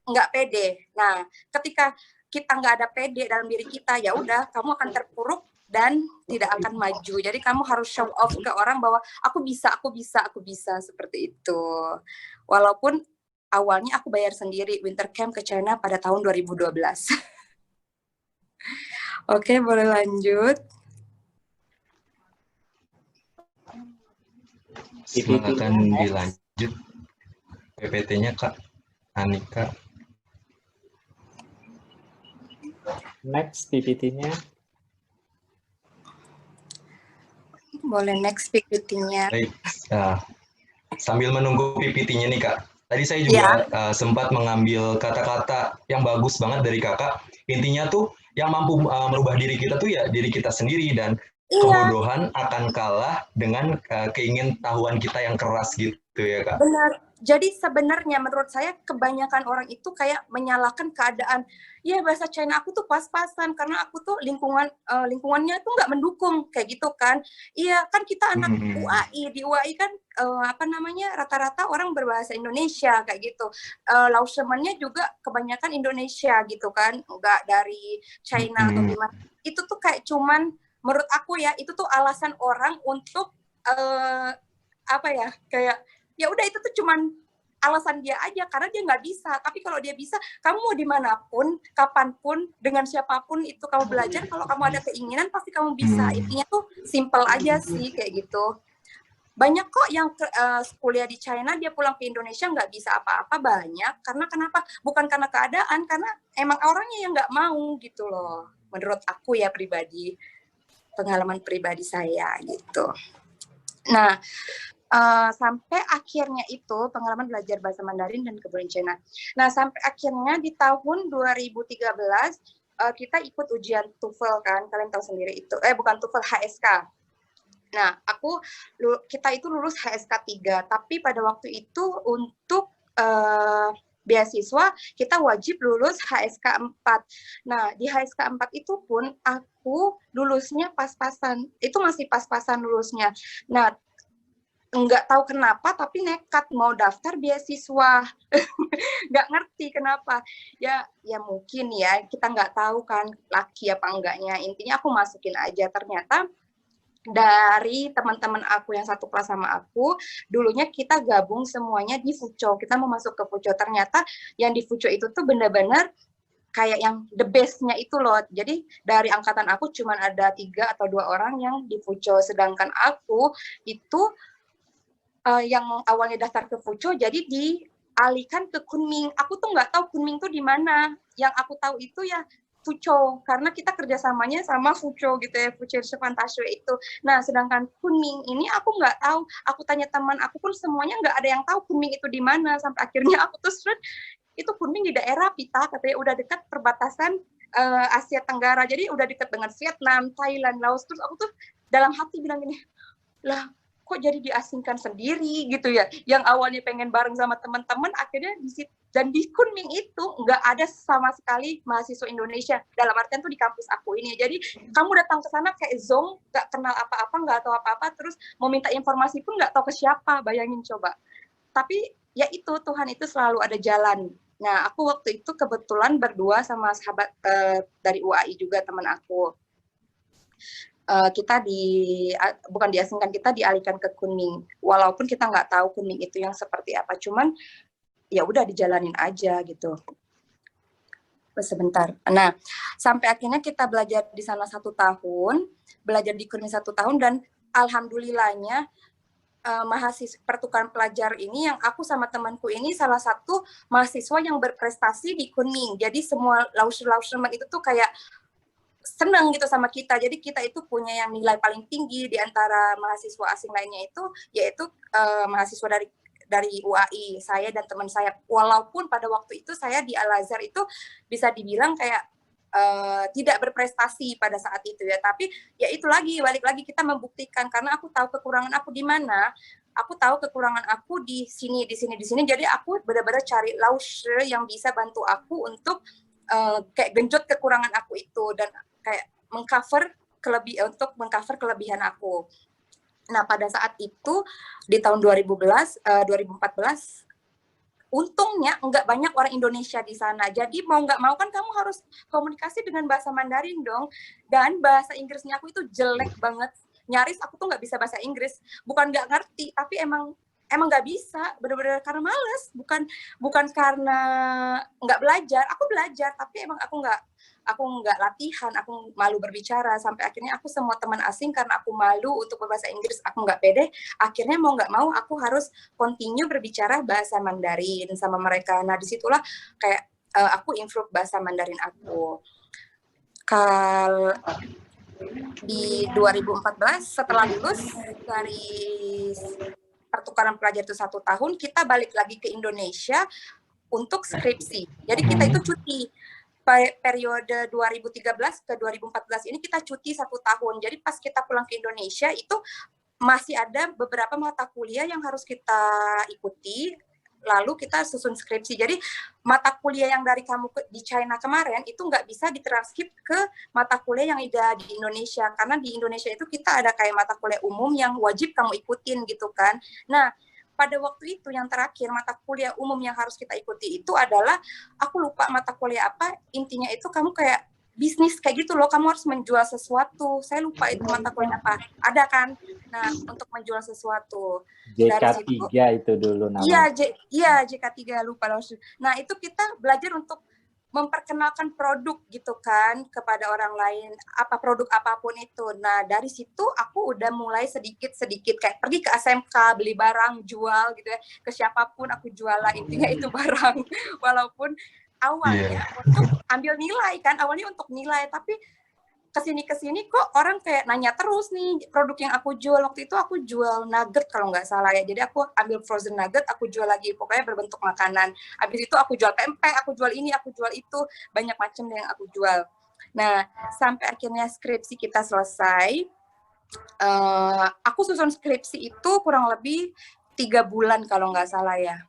nggak pede. Nah, ketika kita nggak ada pede dalam diri kita, ya udah kamu akan terpuruk dan tidak akan maju. Jadi kamu harus show off ke orang bahwa aku bisa seperti itu. Walaupun awalnya aku bayar sendiri winter camp ke China pada tahun 2012. Oke, boleh lanjut. Silakan dilanjut. PPT-nya Kak Anika. Next PPT-nya. Boleh next PPT-nya. Baik. Sambil menunggu PPT-nya nih Kak. Tadi saya juga sempat mengambil kata-kata yang bagus banget dari Kakak. Intinya tuh yang mampu merubah diri kita tuh ya diri kita sendiri, dan kebodohan akan kalah dengan keingintahuan kita yang keras gitu ya Kak. Benar. Jadi sebenarnya menurut saya kebanyakan orang itu kayak menyalahkan keadaan. Ya bahasa China aku tuh pas-pasan karena aku tuh lingkungannya tuh nggak mendukung kayak gitu kan. Iya kan kita anak UAI, di UAI kan rata-rata orang berbahasa Indonesia kayak gitu. Lausemennya juga kebanyakan Indonesia gitu kan, nggak dari China atau gimana. Itu tuh kayak cuman menurut aku ya itu tuh alasan orang untuk kayak ya udah itu tuh cuman alasan dia aja karena dia nggak bisa. Tapi kalau dia bisa, kamu mau dimanapun, kapanpun, dengan siapapun itu kamu belajar. Kalau kamu ada keinginan pasti kamu bisa. Intinya tuh simple aja sih kayak gitu. Banyak kok yang kuliah di China dia pulang ke Indonesia nggak bisa apa-apa, banyak. Karena kenapa? Bukan karena keadaan, karena emang orangnya yang nggak mau gitu loh. Menurut aku ya pribadi, pengalaman pribadi saya gitu. Nah, sampai akhirnya itu pengalaman belajar bahasa Mandarin dan kebudayaan China. Nah, sampai akhirnya di tahun 2013 kita ikut ujian TOEFL kan, kalian tahu sendiri itu. Bukan TOEFL, HSK. Nah, kita itu lulus HSK 3, tapi pada waktu itu untuk beasiswa kita wajib lulus HSK 4. Nah, di HSK 4 itu pun aku lulusnya pas-pasan. Itu masih pas-pasan lulusnya. Nah, nggak tahu kenapa tapi nekat mau daftar beasiswa. Nggak ngerti kenapa ya mungkin ya kita nggak tahu kan laki apa enggaknya. Intinya aku masukin aja. Ternyata dari teman-teman aku yang satu kelas sama aku, dulunya kita gabung semuanya di Fucho. Kita mau masuk ke Fucho. Ternyata yang di Fucho itu tuh benar-benar kayak yang the best-nya itu loh. Jadi dari angkatan aku cuma ada 3 atau 2 orang yang di Fucho. Sedangkan aku itu yang awalnya daftar ke Fucho jadi dialihkan ke Kunming. Aku tuh nggak tahu Kunming tuh di mana. Yang aku tahu itu ya Fucho, karena kita kerjasamanya sama Fucho gitu ya, Fucho Fantasio itu. Nah, sedangkan Kunming ini aku nggak tahu. Aku tanya teman aku pun semuanya nggak ada yang tahu Kunming itu di mana. Sampai akhirnya aku tuh itu Kunming di daerah Pita, katanya udah dekat perbatasan Asia Tenggara. Jadi udah dekat dengan Vietnam, Thailand, Laos. Terus aku tuh dalam hati bilang gini, lah kok jadi diasingkan sendiri gitu ya, yang awalnya pengen bareng sama teman-teman akhirnya dan di Kunming itu nggak ada sama sekali mahasiswa Indonesia, dalam artian tuh di kampus aku ini. Jadi kamu datang ke sana kayak zong, nggak kenal apa-apa, nggak tahu apa-apa, terus mau minta informasi pun nggak tahu ke siapa, bayangin coba. Tapi ya itu Tuhan itu selalu ada jalan. Nah, aku waktu itu kebetulan berdua sama sahabat dari UAI juga, teman aku. Kita bukan diasingkan, kita dialihkan ke Kunming, walaupun kita nggak tahu Kunming itu yang seperti apa, cuman ya udah dijalanin aja gitu. Sebentar. Nah, sampai akhirnya kita belajar di sana 1 tahun, belajar di Kunming 1 tahun, dan alhamdulillahnya mahasiswa pertukaran pelajar ini yang aku sama temanku ini salah satu mahasiswa yang berprestasi di Kunming. Jadi semua lausher-lausherman itu tuh kayak senang gitu sama kita. Jadi kita itu punya yang nilai paling tinggi di antara mahasiswa asing lainnya itu, yaitu mahasiswa dari UAI, saya dan teman saya. Walaupun pada waktu itu saya di Al-Azhar itu bisa dibilang kayak tidak berprestasi pada saat itu ya, tapi ya itu lagi, balik lagi kita membuktikan, karena aku tahu kekurangan aku di mana, aku tahu kekurangan aku di sini, jadi aku benar-benar cari lausher yang bisa bantu aku untuk kayak genjot kekurangan aku itu, dan kayak untuk mengcover kelebihan aku. Nah, pada saat itu, di tahun 2014, untungnya nggak banyak orang Indonesia di sana. Jadi mau nggak mau kan kamu harus komunikasi dengan bahasa Mandarin dong. Dan bahasa Inggrisnya aku itu jelek banget. Nyaris aku tuh nggak bisa bahasa Inggris. Bukan nggak ngerti, tapi emang nggak bisa. Bener-bener karena males. Bukan karena nggak belajar. Aku belajar, tapi emang aku nggak latihan, aku malu berbicara, sampai akhirnya aku semua teman asing karena aku malu untuk berbahasa Inggris, aku nggak pede, akhirnya mau nggak mau aku harus continue berbicara bahasa Mandarin sama mereka. Nah, disitulah kayak aku improve bahasa Mandarin aku. Di 2014 setelah lulus dari pertukaran pelajar itu 1 tahun, kita balik lagi ke Indonesia untuk skripsi. Jadi kita itu cuti. Periode 2013 ke 2014 ini kita cuti 1 tahun. Jadi pas kita pulang ke Indonesia itu masih ada beberapa mata kuliah yang harus kita ikuti, lalu kita susun skripsi. Jadi mata kuliah yang dari kamu di China kemarin itu nggak bisa ditranskrip ke mata kuliah yang ada di Indonesia, karena di Indonesia itu kita ada kayak mata kuliah umum yang wajib kamu ikutin gitu kan. Nah, pada waktu itu yang terakhir mata kuliah umum yang harus kita ikuti itu adalah, aku lupa mata kuliah apa, intinya itu kamu kayak bisnis kayak gitu loh, kamu harus menjual sesuatu. Saya lupa itu mata kuliah apa, ada kan? Nah, untuk menjual sesuatu. JK3 itu dulu namanya. Iya, JK3, lupa loh. Nah, itu kita belajar untuk memperkenalkan produk gitu kan kepada orang lain, apa produk apapun itu. Nah, dari situ aku udah mulai sedikit-sedikit kayak pergi ke SMK, beli barang, jual gitu ya. Ke siapapun aku jual lah, intinya itu barang. Walaupun awalnya untuk ambil nilai kan, awalnya untuk nilai, tapi kesini kok orang kayak nanya terus nih produk yang aku jual. Waktu itu aku jual nugget kalau nggak salah ya, jadi aku ambil frozen nugget, aku jual lagi, pokoknya berbentuk makanan. Habis itu aku jual pempek, aku jual ini, aku jual itu, banyak macam yang aku jual. Nah, sampai akhirnya skripsi kita selesai. Aku susun skripsi itu kurang lebih 3 bulan kalau nggak salah ya.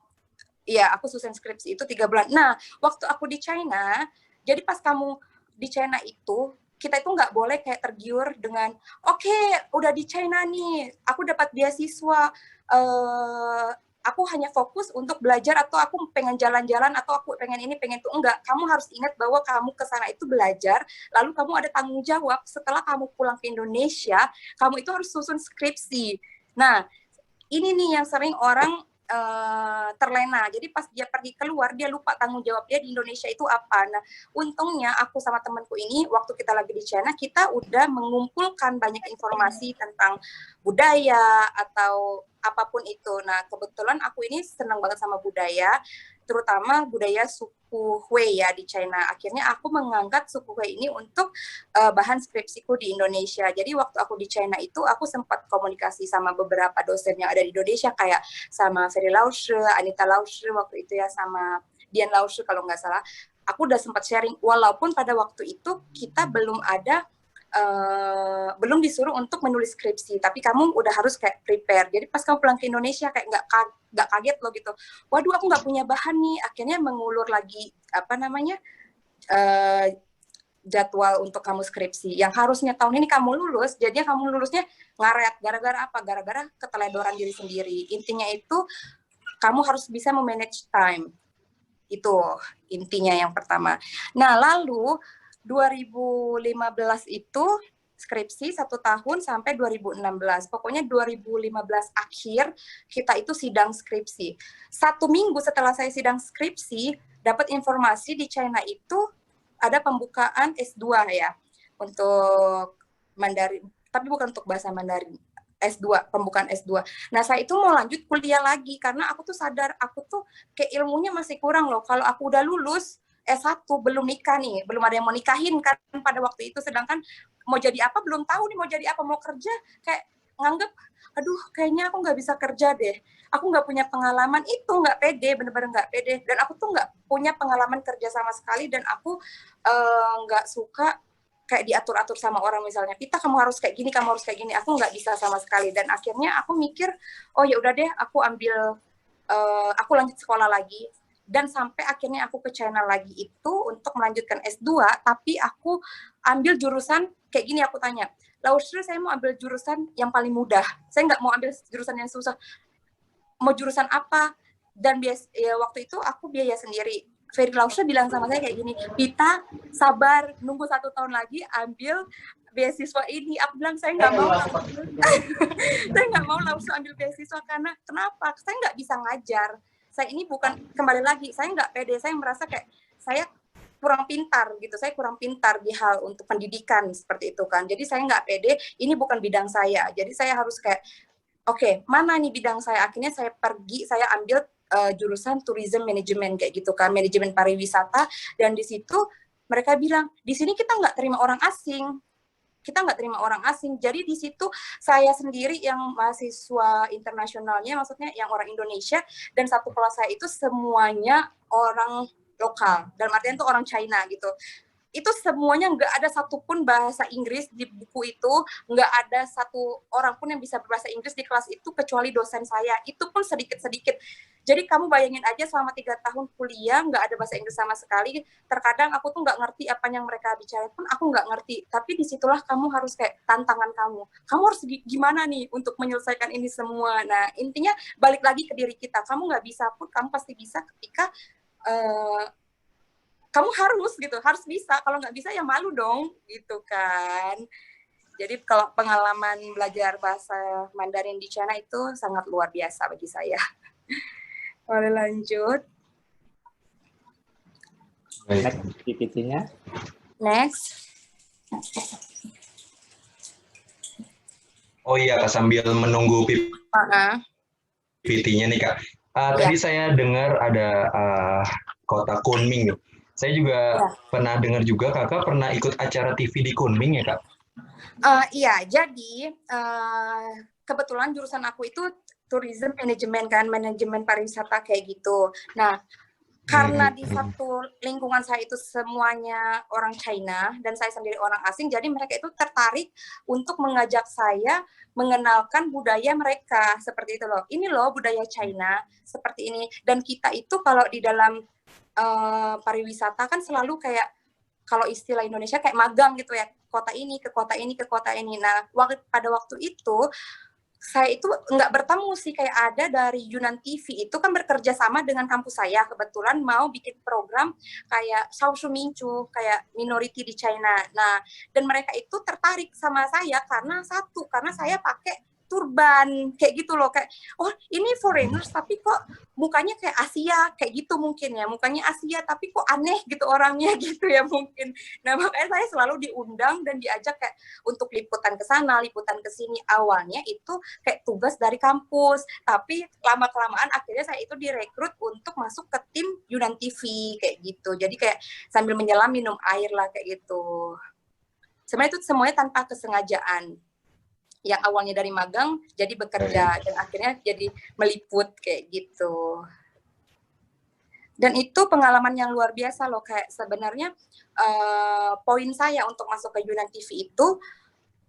Iya, aku susun skripsi itu 3 bulan. Nah, waktu aku di China, jadi pas kamu di China itu, kita itu nggak boleh kayak tergiur dengan, oke, udah di China nih, aku dapat beasiswa, aku hanya fokus untuk belajar, atau aku pengen jalan-jalan, atau aku pengen ini, pengen itu. Enggak, kamu harus ingat bahwa kamu ke sana itu belajar, lalu kamu ada tanggung jawab setelah kamu pulang ke Indonesia, kamu itu harus susun skripsi. Nah, ini nih yang sering orang terlena. Jadi pas dia pergi keluar, dia lupa tanggung jawab dia di Indonesia itu apa. Nah, untungnya aku sama temanku ini, waktu kita lagi di China, kita udah mengumpulkan banyak informasi tentang budaya atau apapun itu. Nah, kebetulan aku ini senang banget sama budaya, terutama budaya suku Hui ya di China. Akhirnya aku mengangkat suku Hui ini untuk bahan skripsiku di Indonesia. Jadi waktu aku di China itu, aku sempat komunikasi sama beberapa dosen yang ada di Indonesia, kayak sama Ferry Lausche, Anita Lausche waktu itu ya, sama Dian Lausche kalau nggak salah. Aku udah sempat sharing, walaupun pada waktu itu kita belum disuruh untuk menulis skripsi, tapi kamu udah harus kayak prepare. Jadi pas kamu pulang ke Indonesia kayak nggak kaget loh gitu. Waduh, aku nggak punya bahan nih. Akhirnya mengulur lagi jadwal untuk kamu skripsi. Yang harusnya tahun ini kamu lulus, jadinya kamu lulusnya ngaret. Gara-gara apa? Gara-gara keteledoran diri sendiri. Intinya itu kamu harus bisa memanage time. Itu intinya yang pertama. Nah, lalu 2015 itu skripsi 1 tahun sampai 2016. Pokoknya 2015 akhir kita itu sidang skripsi. 1 minggu setelah saya sidang skripsi, dapat informasi di China itu ada pembukaan S2 ya untuk Mandarin, tapi bukan untuk bahasa Mandarin. S2, pembukaan S2. Nah, saya itu mau lanjut kuliah lagi karena aku tuh sadar aku tuh kayak ilmunya masih kurang loh. Kalau aku udah lulus S1 belum nikah nih, belum ada yang mau nikahin kan pada waktu itu, sedangkan mau jadi apa belum tahu nih, mau jadi apa, mau kerja kayak nganggep aduh kayaknya aku nggak bisa kerja deh, aku nggak punya pengalaman, itu nggak pede, bener-bener nggak pede, dan aku tuh nggak punya pengalaman kerja sama sekali, dan aku nggak suka kayak diatur-atur sama orang, misalnya Pita kamu harus kayak gini, kamu harus kayak gini, aku nggak bisa sama sekali. Dan akhirnya aku mikir oh ya udah deh, aku ambil aku lanjut sekolah lagi, dan sampai akhirnya aku ke China lagi itu untuk melanjutkan S2, tapi aku ambil jurusan kayak gini, aku tanya Lausri, saya mau ambil jurusan yang paling mudah, saya nggak mau ambil jurusan yang susah, mau jurusan apa? Dan ya, waktu itu aku biaya sendiri. Ferry Lausha bilang sama saya kayak gini, Pita sabar, nunggu 1 tahun lagi ambil beasiswa ini. Aku bilang saya nggak mau, saya nggak mau langsung ambil beasiswa karena kenapa? Saya nggak bisa ngajar. Saya ini bukan, kembali lagi, saya nggak pede. Saya merasa kayak saya kurang pintar gitu. Saya kurang pintar di hal untuk pendidikan seperti itu kan. Jadi saya nggak pede. Ini bukan bidang saya. Jadi saya harus kayak oke, mana nih bidang saya? Akhirnya saya pergi, saya ambil jurusan tourism management kayak gitu kan, manajemen pariwisata, dan di situ mereka bilang di sini kita nggak terima orang asing, jadi di situ saya sendiri yang mahasiswa internasionalnya, maksudnya yang orang Indonesia, dan satu kelas saya itu semuanya orang lokal, dalam artian itu orang China gitu. Itu semuanya nggak ada satupun bahasa Inggris di buku itu, nggak ada satu orang pun yang bisa berbahasa Inggris di kelas itu kecuali dosen saya, itu pun sedikit-sedikit. Jadi kamu bayangin aja selama 3 tahun kuliah nggak ada bahasa Inggris sama sekali, terkadang aku tuh nggak ngerti apa yang mereka bicara pun aku nggak ngerti, tapi disitulah kamu harus kayak tantangan kamu harus gimana nih untuk menyelesaikan ini semua. Nah intinya balik lagi ke diri kita, kamu nggak bisa pun kamu pasti bisa ketika kamu harus bisa, kalau nggak bisa ya malu dong gitu kan. Jadi kalau pengalaman belajar bahasa Mandarin di China itu sangat luar biasa bagi saya. Boleh lanjut. Next PPT-nya. Next. Oh iya Kak, sambil menunggu PPT-nya nih Kak. Tadi saya dengar ada kota Kunming nih. Saya juga pernah dengar juga Kakak pernah ikut acara TV di Kunming ya Kak? Iya, jadi kebetulan jurusan aku itu tourism management kan, manajemen pariwisata kayak gitu. Nah, karena di satu lingkungan saya itu semuanya orang China dan saya sendiri orang asing, jadi mereka itu tertarik untuk mengajak saya mengenalkan budaya mereka seperti itu loh. Ini loh budaya China seperti ini. Dan kita itu kalau di dalam pariwisata kan selalu kayak kalau istilah Indonesia kayak magang gitu ya, kota ini ke kota ini ke kota ini. Nah, pada waktu itu saya itu nggak bertemu sih, kayak ada dari Yunnan TV itu kan bekerja sama dengan kampus saya, kebetulan mau bikin program kayak Shaoshu Minchu, kayak minority di China. Nah, dan mereka itu tertarik sama saya karena saya pakai turban kayak gitu loh, kayak oh ini foreigners tapi kok mukanya kayak Asia kayak gitu, mungkin ya mukanya Asia tapi kok aneh gitu orangnya gitu ya mungkin. Nah makanya saya selalu diundang dan diajak kayak untuk liputan ke sana liputan ke sini. Awalnya itu kayak tugas dari kampus, tapi lama kelamaan akhirnya saya itu direkrut untuk masuk ke tim Yunnan TV kayak gitu. Jadi kayak sambil menyelam minum air lah kayak gitu. Sebenarnya itu semuanya tanpa kesengajaan. Yang awalnya dari magang jadi bekerja dan akhirnya jadi meliput kayak gitu. Dan itu pengalaman yang luar biasa loh, kayak sebenarnya poin saya untuk masuk ke Yunnan TV itu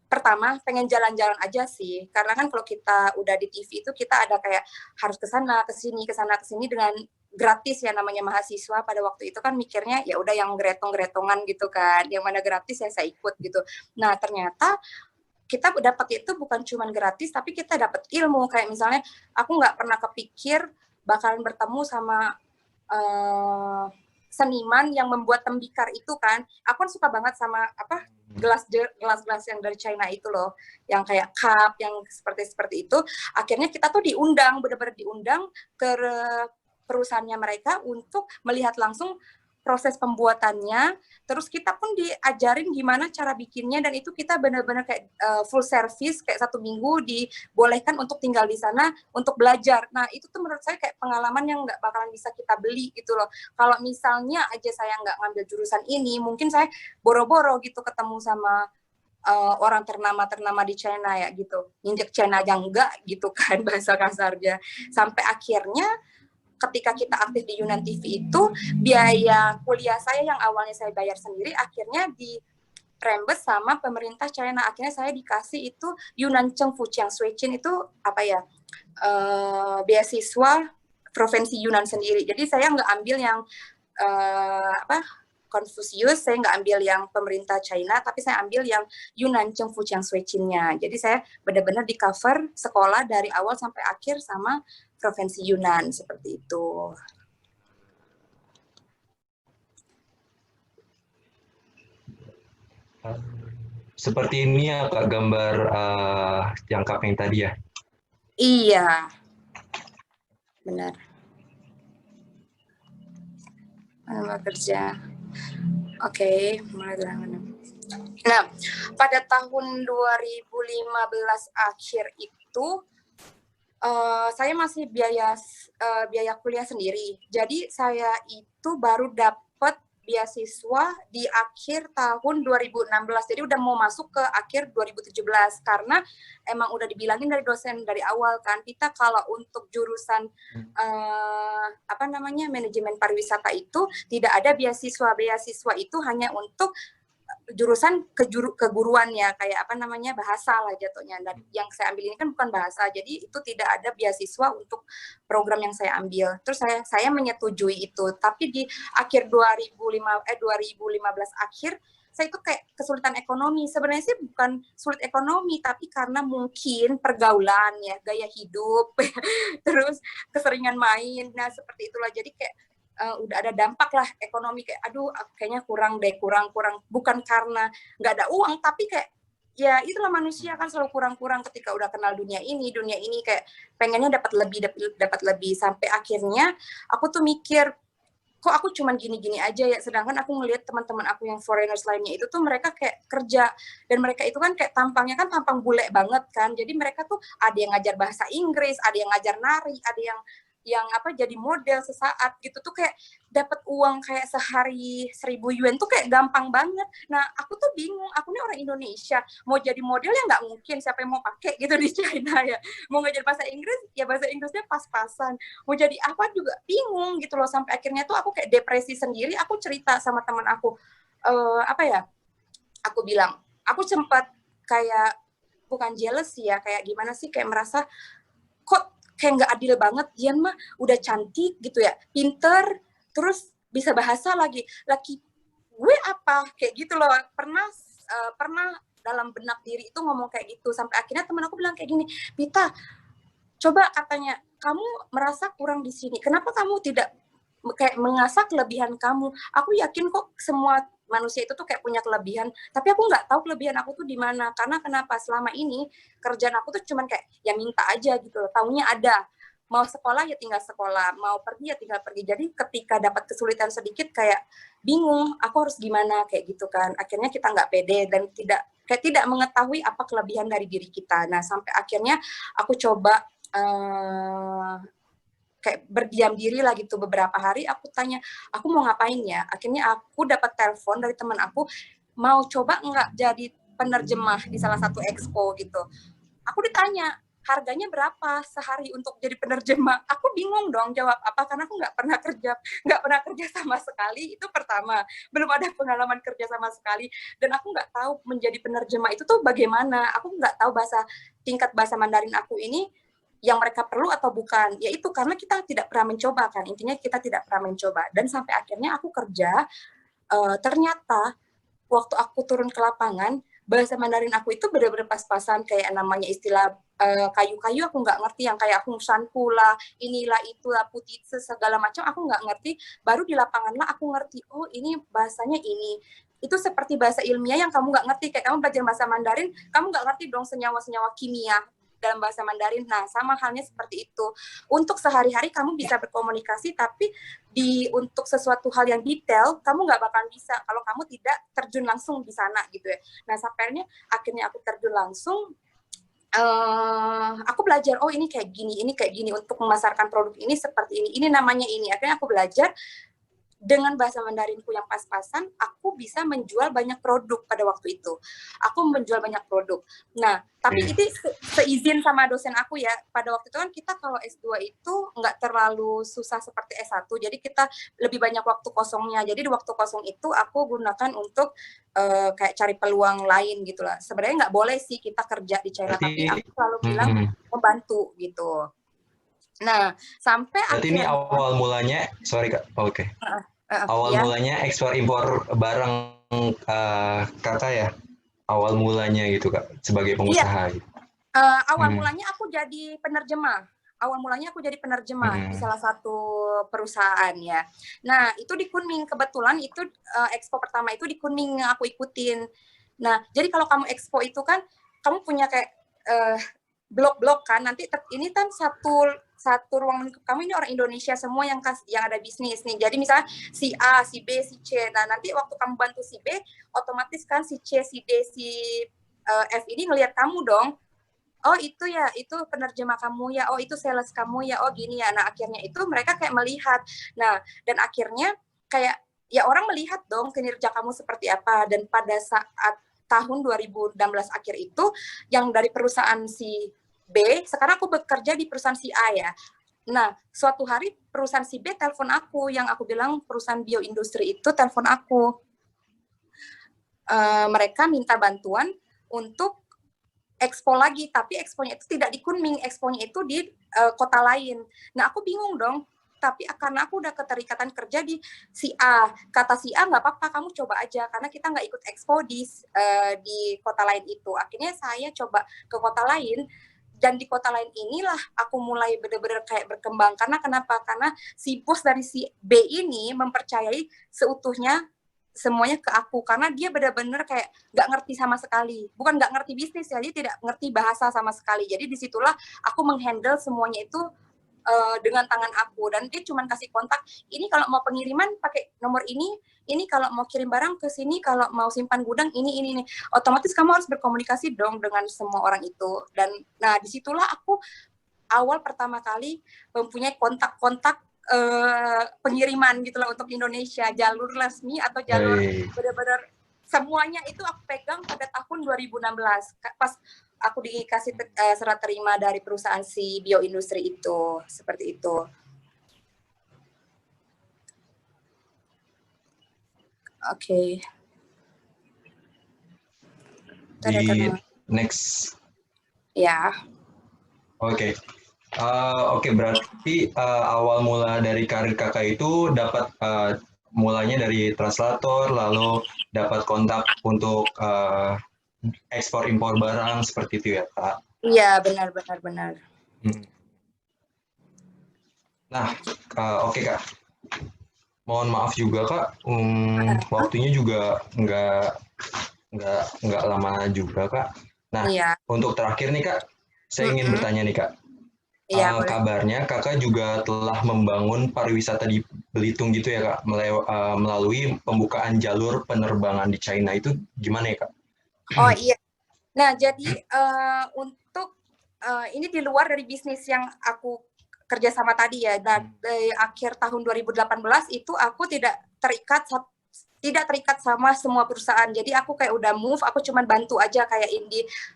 pertama pengen jalan-jalan aja sih, karena kan kalau kita udah di TV itu kita ada kayak harus ke sana ke sini dengan gratis ya, namanya mahasiswa pada waktu itu kan mikirnya ya udah yang geretong-geretongan gitu kan, yang mana gratis ya saya ikut gitu. Nah ternyata kita dapat itu bukan cuma gratis, tapi kita dapat ilmu. Kayak misalnya, aku nggak pernah kepikir bakalan bertemu sama seniman yang membuat tembikar itu kan. Aku kan suka banget sama gelas-gelas yang dari China itu loh, yang kayak cup, yang seperti itu. Akhirnya kita tuh diundang, benar-benar diundang ke perusahaannya mereka untuk melihat langsung proses pembuatannya, terus kita pun diajarin gimana cara bikinnya, dan itu kita benar-benar kayak full service, kayak 1 minggu dibolehkan untuk tinggal di sana untuk belajar. Nah itu tuh menurut saya kayak pengalaman yang nggak bakalan bisa kita beli gitu loh. Kalau misalnya aja saya nggak ngambil jurusan ini, mungkin saya boro-boro gitu ketemu sama orang ternama di China ya gitu, injek China aja enggak gitu kan bahasa kasarnya. Sampai akhirnya ketika kita aktif di Yunan TV itu, biaya kuliah saya yang awalnya saya bayar sendiri, akhirnya di reimburse sama pemerintah China. Akhirnya saya dikasih itu Yunan Cheng Fujiang Suichin, itu apa ya, beasiswa provinsi Yunan sendiri. Jadi saya nggak ambil yang Confucius, saya nggak ambil yang pemerintah China, tapi saya ambil yang Yunan Cheng Fujiang Suichin-nya. Jadi saya benar-benar di cover sekolah dari awal sampai akhir sama provinsi Yunan, seperti itu. Seperti ini ya Kak, gambar jangka yang tadi ya? Iya, benar. Lama kerja. Oke, mulai dari. Nah, pada tahun 2015 akhir itu, saya masih biaya kuliah sendiri. Jadi saya itu baru dapat beasiswa di akhir tahun 2016. Jadi udah mau masuk ke akhir 2017 karena emang udah dibilangin dari dosen dari awal kan, kita kalau untuk jurusan manajemen pariwisata itu tidak ada beasiswa. Beasiswa itu hanya untuk jurusan keguruan ya, kayak bahasa lah jatuhnya. Dan yang saya ambil ini kan bukan bahasa, jadi itu tidak ada beasiswa untuk program yang saya ambil. Terus saya menyetujui itu, tapi di akhir 2015 akhir saya itu kayak kesulitan ekonomi. Sebenarnya sih bukan sulit ekonomi, tapi karena mungkin pergaulan ya, gaya hidup, terus keseringan main. Nah seperti itulah, jadi kayak udah ada dampak lah ekonomi, kayak aduh kayaknya kurang bukan karena nggak ada uang, tapi kayak ya itulah manusia kan selalu kurang ketika udah kenal dunia ini kayak pengennya dapat lebih sampai akhirnya aku tuh mikir, kok aku cuman gini-gini aja ya, sedangkan aku ngelihat teman-teman aku yang foreigners lainnya itu tuh mereka kayak kerja, dan mereka itu kan kayak tampangnya kan tampang bule banget kan, jadi mereka tuh ada yang ngajar bahasa Inggris, ada yang ngajar nari, ada yang jadi model sesaat gitu, tuh kayak dapat uang kayak sehari 1.000 yuan tuh kayak gampang banget. Nah aku tuh bingung, aku ini orang Indonesia mau jadi model ya nggak mungkin, siapa yang mau pakai gitu di China ya, mau ngajar bahasa Inggris ya bahasa Inggrisnya pas-pasan, mau jadi apa juga bingung gitu loh. Sampai akhirnya tuh aku kayak depresi sendiri. Aku cerita sama teman aku, aku bilang aku sempat kayak bukan jealous ya, kayak gimana sih, kayak merasa kok kayak nggak adil banget, Dian mah udah cantik gitu ya, pinter, terus bisa bahasa lagi gue apa, kayak gitu loh. Pernah dalam benak diri itu ngomong kayak gitu, sampai akhirnya teman aku bilang kayak gini, Pita, coba katanya kamu merasa kurang di sini, kenapa kamu tidak kayak mengasah kelebihan kamu? Aku yakin kok semua manusia itu tuh kayak punya kelebihan, tapi aku nggak tahu kelebihan aku tuh di mana. Karena kenapa, selama ini kerjaan aku tuh cuman kayak ya minta aja gitu loh, taunya ada, mau sekolah ya tinggal sekolah, mau pergi ya tinggal pergi. Jadi ketika dapat kesulitan sedikit kayak bingung aku harus gimana, kayak gitu kan. Akhirnya kita nggak pede dan tidak mengetahui apa kelebihan dari diri kita. Nah sampai akhirnya aku coba kayak berdiam diri lah gitu beberapa hari. Aku tanya, aku mau ngapain ya? Akhirnya aku dapat telepon dari teman aku, mau coba nggak jadi penerjemah di salah satu expo gitu. Aku ditanya, harganya berapa sehari untuk jadi penerjemah? Aku bingung dong jawab apa, karena aku nggak pernah kerja sama sekali. Itu pertama, belum ada pengalaman kerja sama sekali, dan aku nggak tahu menjadi penerjemah itu tuh bagaimana. Aku nggak tahu tingkat bahasa Mandarin aku ini yang mereka perlu atau bukan. Ya itu karena kita tidak pernah mencoba kan, intinya kita tidak pernah mencoba. Dan sampai akhirnya aku kerja, ternyata waktu aku turun ke lapangan, bahasa Mandarin aku itu benar-benar pas-pasan, kayak namanya istilah kayu-kayu aku nggak ngerti, yang kayak aku sanpula, inilah itulah putih segala macam aku nggak ngerti. Baru di lapangan lah aku ngerti, oh ini bahasanya ini. Itu seperti bahasa ilmiah yang kamu nggak ngerti, kayak kamu belajar bahasa Mandarin, kamu nggak ngerti dong senyawa-senyawa kimia dalam bahasa Mandarin. Nah, sama halnya seperti itu. Untuk sehari-hari kamu bisa berkomunikasi, tapi untuk sesuatu hal yang detail, kamu nggak bakal bisa kalau kamu tidak terjun langsung di sana gitu ya. Nah, sampai akhirnya aku terjun langsung, aku belajar, oh ini kayak gini, untuk memasarkan produk ini seperti ini namanya ini. Akhirnya aku belajar, dengan bahasa Mandarinku yang pas-pasan, aku bisa menjual banyak produk pada waktu itu. Aku menjual banyak produk. Nah, tapi itu seizin sama dosen aku ya. Pada waktu itu kan kita kalau S2 itu nggak terlalu susah seperti S1. Jadi kita lebih banyak waktu kosongnya. Jadi di waktu kosong itu aku gunakan untuk kayak cari peluang lain gitu lah. Sebenarnya nggak boleh sih kita kerja di China, tapi aku selalu bilang membantu gitu. Nah, sampai berarti ini awal mulanya, sorry Kak, oke. Awal mulanya ekspor impor barang Kakak ya? Awal mulanya gitu Kak, sebagai pengusaha. Iya. Awal mulanya aku jadi penerjemah. Di salah satu perusahaan ya. Nah, itu di Kunming. Kebetulan itu expo pertama itu di Kunming yang aku ikutin. Nah, jadi kalau kamu expo itu kan, kamu punya kayak blok-blok kan. Nanti ini kan satu ruang lingkup kamu ini orang Indonesia semua yang ada bisnis nih. Jadi misalnya si A, si B, si C. Nah, nanti waktu kamu bantu si B, otomatis kan si C, si D, si F ini ngelihat kamu dong. Oh, itu ya, itu penerjemah kamu ya. Oh, itu sales kamu ya. Oh, gini ya. Nah, akhirnya itu mereka kayak melihat. Nah, dan akhirnya kayak ya orang melihat dong kinerja kamu seperti apa. Dan pada saat tahun 2016 akhir itu, yang dari perusahaan si B, sekarang aku bekerja di perusahaan si A ya. Nah, suatu hari perusahaan si B telepon aku, yang aku bilang perusahaan bioindustri itu telepon aku. Mereka minta bantuan untuk expo lagi, tapi exponya itu tidak di Kunming, exponya itu di kota lain. Nah, aku bingung dong, tapi karena aku udah keterikatan kerja di si A, kata si A nggak apa-apa, kamu coba aja, karena kita nggak ikut expo di kota lain itu. Akhirnya saya coba ke kota lain, dan di kota lain inilah aku mulai benar-benar kayak berkembang. Karena kenapa? Karena si bos dari si B ini mempercayai seutuhnya semuanya ke aku, karena dia benar-benar kayak nggak ngerti sama sekali. Bukan nggak ngerti bisnis ya, dia tidak ngerti bahasa sama sekali. Jadi disitulah aku menghandle semuanya itu dengan tangan aku, dan dia cuma kasih kontak, ini kalau mau pengiriman pakai nomor ini kalau mau kirim barang ke sini, kalau mau simpan gudang ini. Otomatis kamu harus berkomunikasi dong dengan semua orang itu. Dan nah, disitulah aku awal pertama kali mempunyai kontak-kontak pengiriman gitu loh untuk Indonesia, jalur resmi atau jalur benar-benar semuanya itu aku pegang pada tahun 2016 pas aku dikasih serat terima dari perusahaan si bioindustri itu, seperti itu. Oke. Di next. Ya. Oke. Oke, berarti awal mula dari karir Kakak itu dapat mulanya dari translator, lalu dapat kontak untuk ekspor impor barang seperti itu ya, Kak? Iya, benar. Nah, oke Kak. Mohon maaf juga Kak, waktunya juga nggak lama juga Kak. Nah, untuk terakhir nih Kak, saya ingin bertanya nih Kak. Kabarnya Kakak juga telah membangun pariwisata di Belitung gitu ya Kak, melalui pembukaan jalur penerbangan di China, itu gimana ya Kak? Oh iya. Nah, jadi untuk ini di luar dari bisnis yang aku kerjasama tadi ya. Dan di akhir tahun 2018 itu aku tidak terikat sama semua perusahaan. Jadi aku kayak udah move, aku cuma bantu aja kayak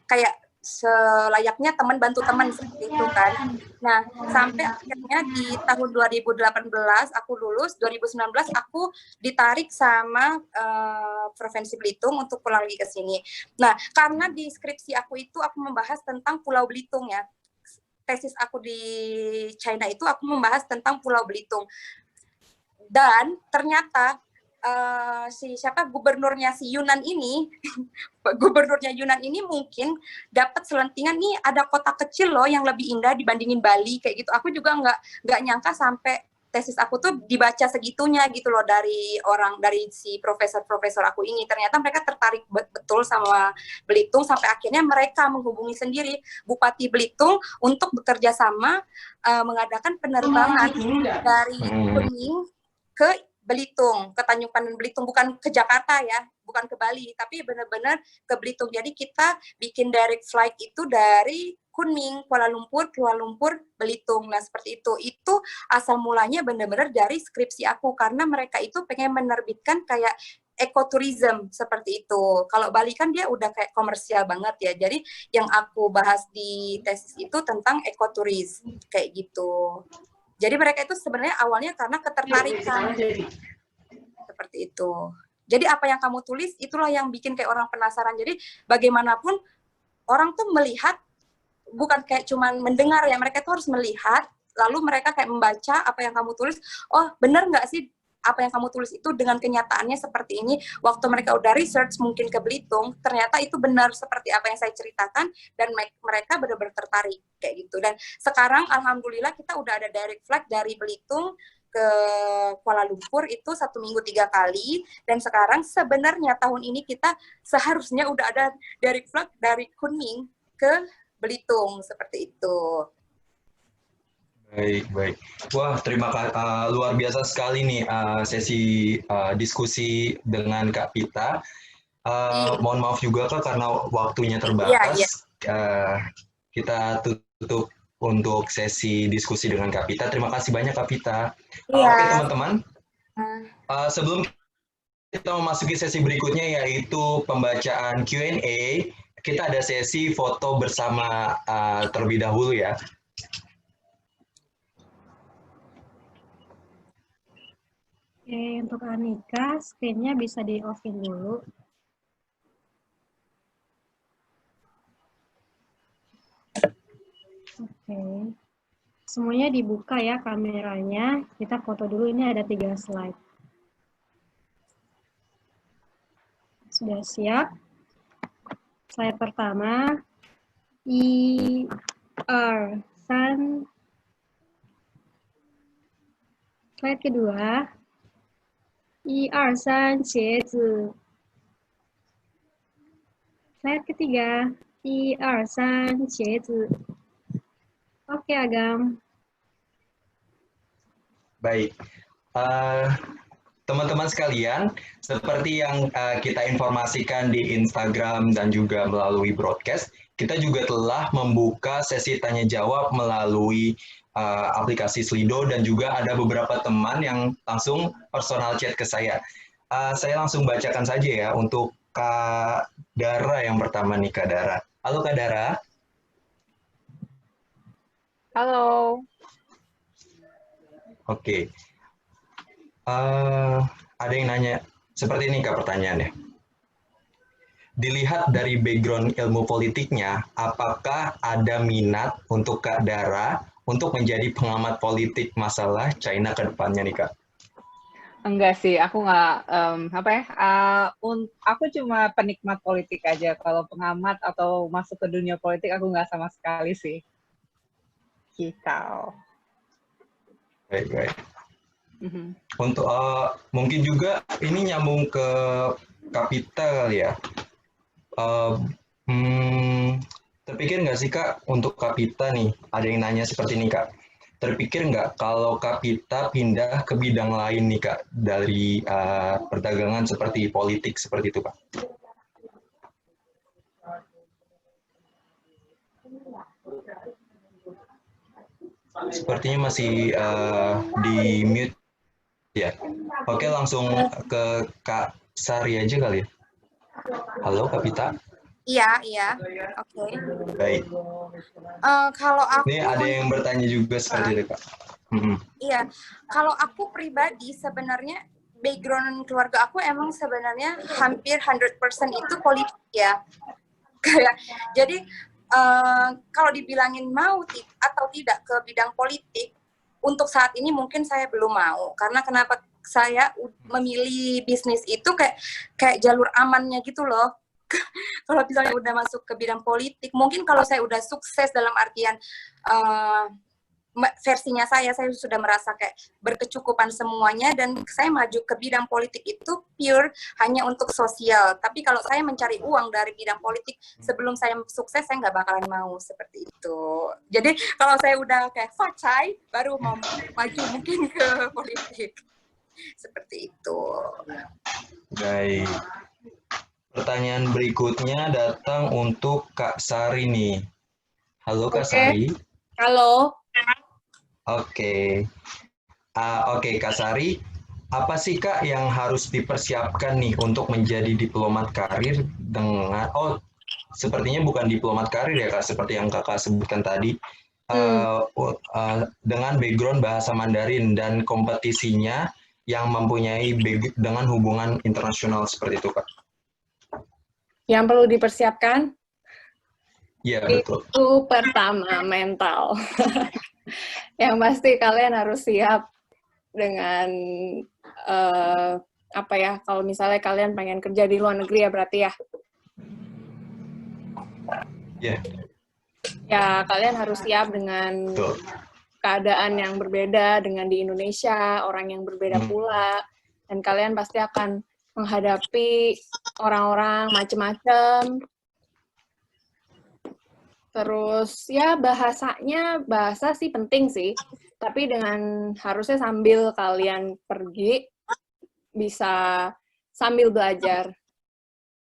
kayak selayaknya teman bantu teman seperti itu kan. Nah, sampai akhirnya di tahun 2018 aku lulus, 2019 aku ditarik sama Provinsi Belitung untuk pulang lagi ke sini. Nah, karena di skripsi aku itu aku membahas tentang Pulau Belitung ya. Tesis aku di China itu aku membahas tentang Pulau Belitung. Dan ternyata gubernurnya si Yunnan ini mungkin dapat selentingan nih, ada kota kecil loh yang lebih indah dibandingin Bali kayak gitu. Aku juga nggak nyangka sampai tesis aku tuh dibaca segitunya gitu loh dari si profesor-profesor aku ini. Ternyata mereka tertarik betul sama Belitung sampai akhirnya mereka menghubungi sendiri Bupati Belitung untuk bekerja sama mengadakan penerbangan dari Kuning ke Belitung, ke Tanjung Pandan Belitung, bukan ke Jakarta ya, bukan ke Bali, tapi benar-benar ke Belitung. Jadi kita bikin direct flight itu dari Kuning, Kuala Lumpur, Belitung. Nah, seperti itu. Itu asal mulanya benar-benar dari skripsi aku, karena mereka itu pengen menerbitkan kayak ekoturism seperti itu. Kalau Bali kan dia udah kayak komersial banget ya. Jadi yang aku bahas di tesis itu tentang ekoturis, kayak gitu. Jadi mereka itu sebenarnya awalnya karena ketertarikan. Seperti itu. Jadi apa yang kamu tulis, itulah yang bikin kayak orang penasaran. Jadi bagaimanapun orang tuh melihat, bukan kayak cuman mendengar ya, mereka tuh harus melihat, lalu mereka kayak membaca apa yang kamu tulis, oh benar nggak sih apa yang kamu tulis itu dengan kenyataannya seperti ini. Waktu mereka udah research mungkin ke Belitung, ternyata itu benar seperti apa yang saya ceritakan, dan mereka benar-benar tertarik kayak gitu. Dan sekarang alhamdulillah kita udah ada direct flight dari Belitung ke Kuala Lumpur itu 1 minggu 3 kali, dan sekarang sebenarnya tahun ini kita seharusnya udah ada direct flight dari Kuning ke Belitung, seperti itu. Baik. Wah, terima kasih. Luar biasa sekali nih sesi diskusi dengan Kak Pita. Mohon maaf juga Kak karena waktunya terbatas. Kita tutup untuk sesi diskusi dengan Kak Pita. Terima kasih banyak Kak Pita. Oke teman-teman. Sebelum kita memasuki sesi berikutnya yaitu pembacaan Q&A, kita ada sesi foto bersama terlebih dahulu ya. Oke, untuk Anika, screen-nya bisa di-off-in dulu. Oke. Semuanya dibuka ya kameranya. Kita foto dulu, ini ada 3 slide. Sudah siap? Slide pertama, San. Slide kedua, San, Qiezi. Slide ketiga, San, Qiezi. Oke, Agam. Baik. Teman-teman sekalian, seperti yang kita informasikan di Instagram dan juga melalui broadcast, kita juga telah membuka sesi tanya jawab melalui aplikasi Slido, dan juga ada beberapa teman yang langsung personal chat ke saya. Saya langsung bacakan saja ya untuk Kak Dara yang pertama nih, Kak Dara. Halo Kak Dara. Halo. Oke. Ada yang nanya seperti ini Kak pertanyaannya. Dilihat dari background ilmu politiknya, apakah ada minat untuk Kak Dara untuk menjadi pengamat politik masalah China ke depannya nih Kak? Enggak sih, aku nggak, aku cuma penikmat politik aja. Kalau pengamat atau masuk ke dunia politik, aku nggak sama sekali sih. Gitu. Baik. Untuk mungkin juga ini nyambung ke Kapita kali ya. Terpikir nggak sih Kak untuk Kapita nih, ada yang nanya seperti ini Kak. Terpikir nggak kalau Kapita pindah ke bidang lain nih Kak, dari perdagangan seperti politik seperti itu Kak? Sepertinya masih di mute ya. Oke, langsung ke Kak Sari aja kali ya. Halo Kapita. Iya. Oke. Baik. Kalau aku... Ini ada yang bertanya juga seperti itu Kak. Iya, kalau aku pribadi sebenarnya background keluarga aku emang sebenarnya hampir 100% itu politik ya. Jadi kalau dibilangin mau atau tidak ke bidang politik, untuk saat ini mungkin saya belum mau. Karena kenapa saya memilih bisnis itu kayak jalur amannya gitu loh. Kalau misalnya udah masuk ke bidang politik, mungkin kalau saya udah sukses dalam artian versinya saya sudah merasa kayak berkecukupan semuanya, dan saya maju ke bidang politik itu pure hanya untuk sosial. Tapi kalau saya mencari uang dari bidang politik sebelum saya sukses, saya nggak bakalan mau seperti itu. Jadi kalau saya udah kayak facai, baru mau maju mungkin ke politik. Seperti itu. Baik. Pertanyaan berikutnya datang untuk Kak Sari nih. Halo Kak Sari. Halo. Oke. Oke, Kak Sari, apa sih Kak yang harus dipersiapkan nih untuk menjadi diplomat karir dengan, sepertinya bukan diplomat karir ya Kak, seperti yang Kakak sebutkan tadi, dengan background bahasa Mandarin dan kompetisinya yang mempunyai dengan hubungan internasional seperti itu Kak. Yang perlu dipersiapkan? Iya, betul. Itu pertama, mental. Yang pasti kalian harus siap dengan apa ya, kalau misalnya kalian pengen kerja di luar negeri ya berarti ya. Iya. Ya, kalian harus siap dengan keadaan yang berbeda dengan di Indonesia, orang yang berbeda pula, dan kalian pasti akan menghadapi orang-orang macam-macam. Terus ya bahasa sih penting sih, tapi dengan harusnya sambil kalian pergi bisa sambil belajar,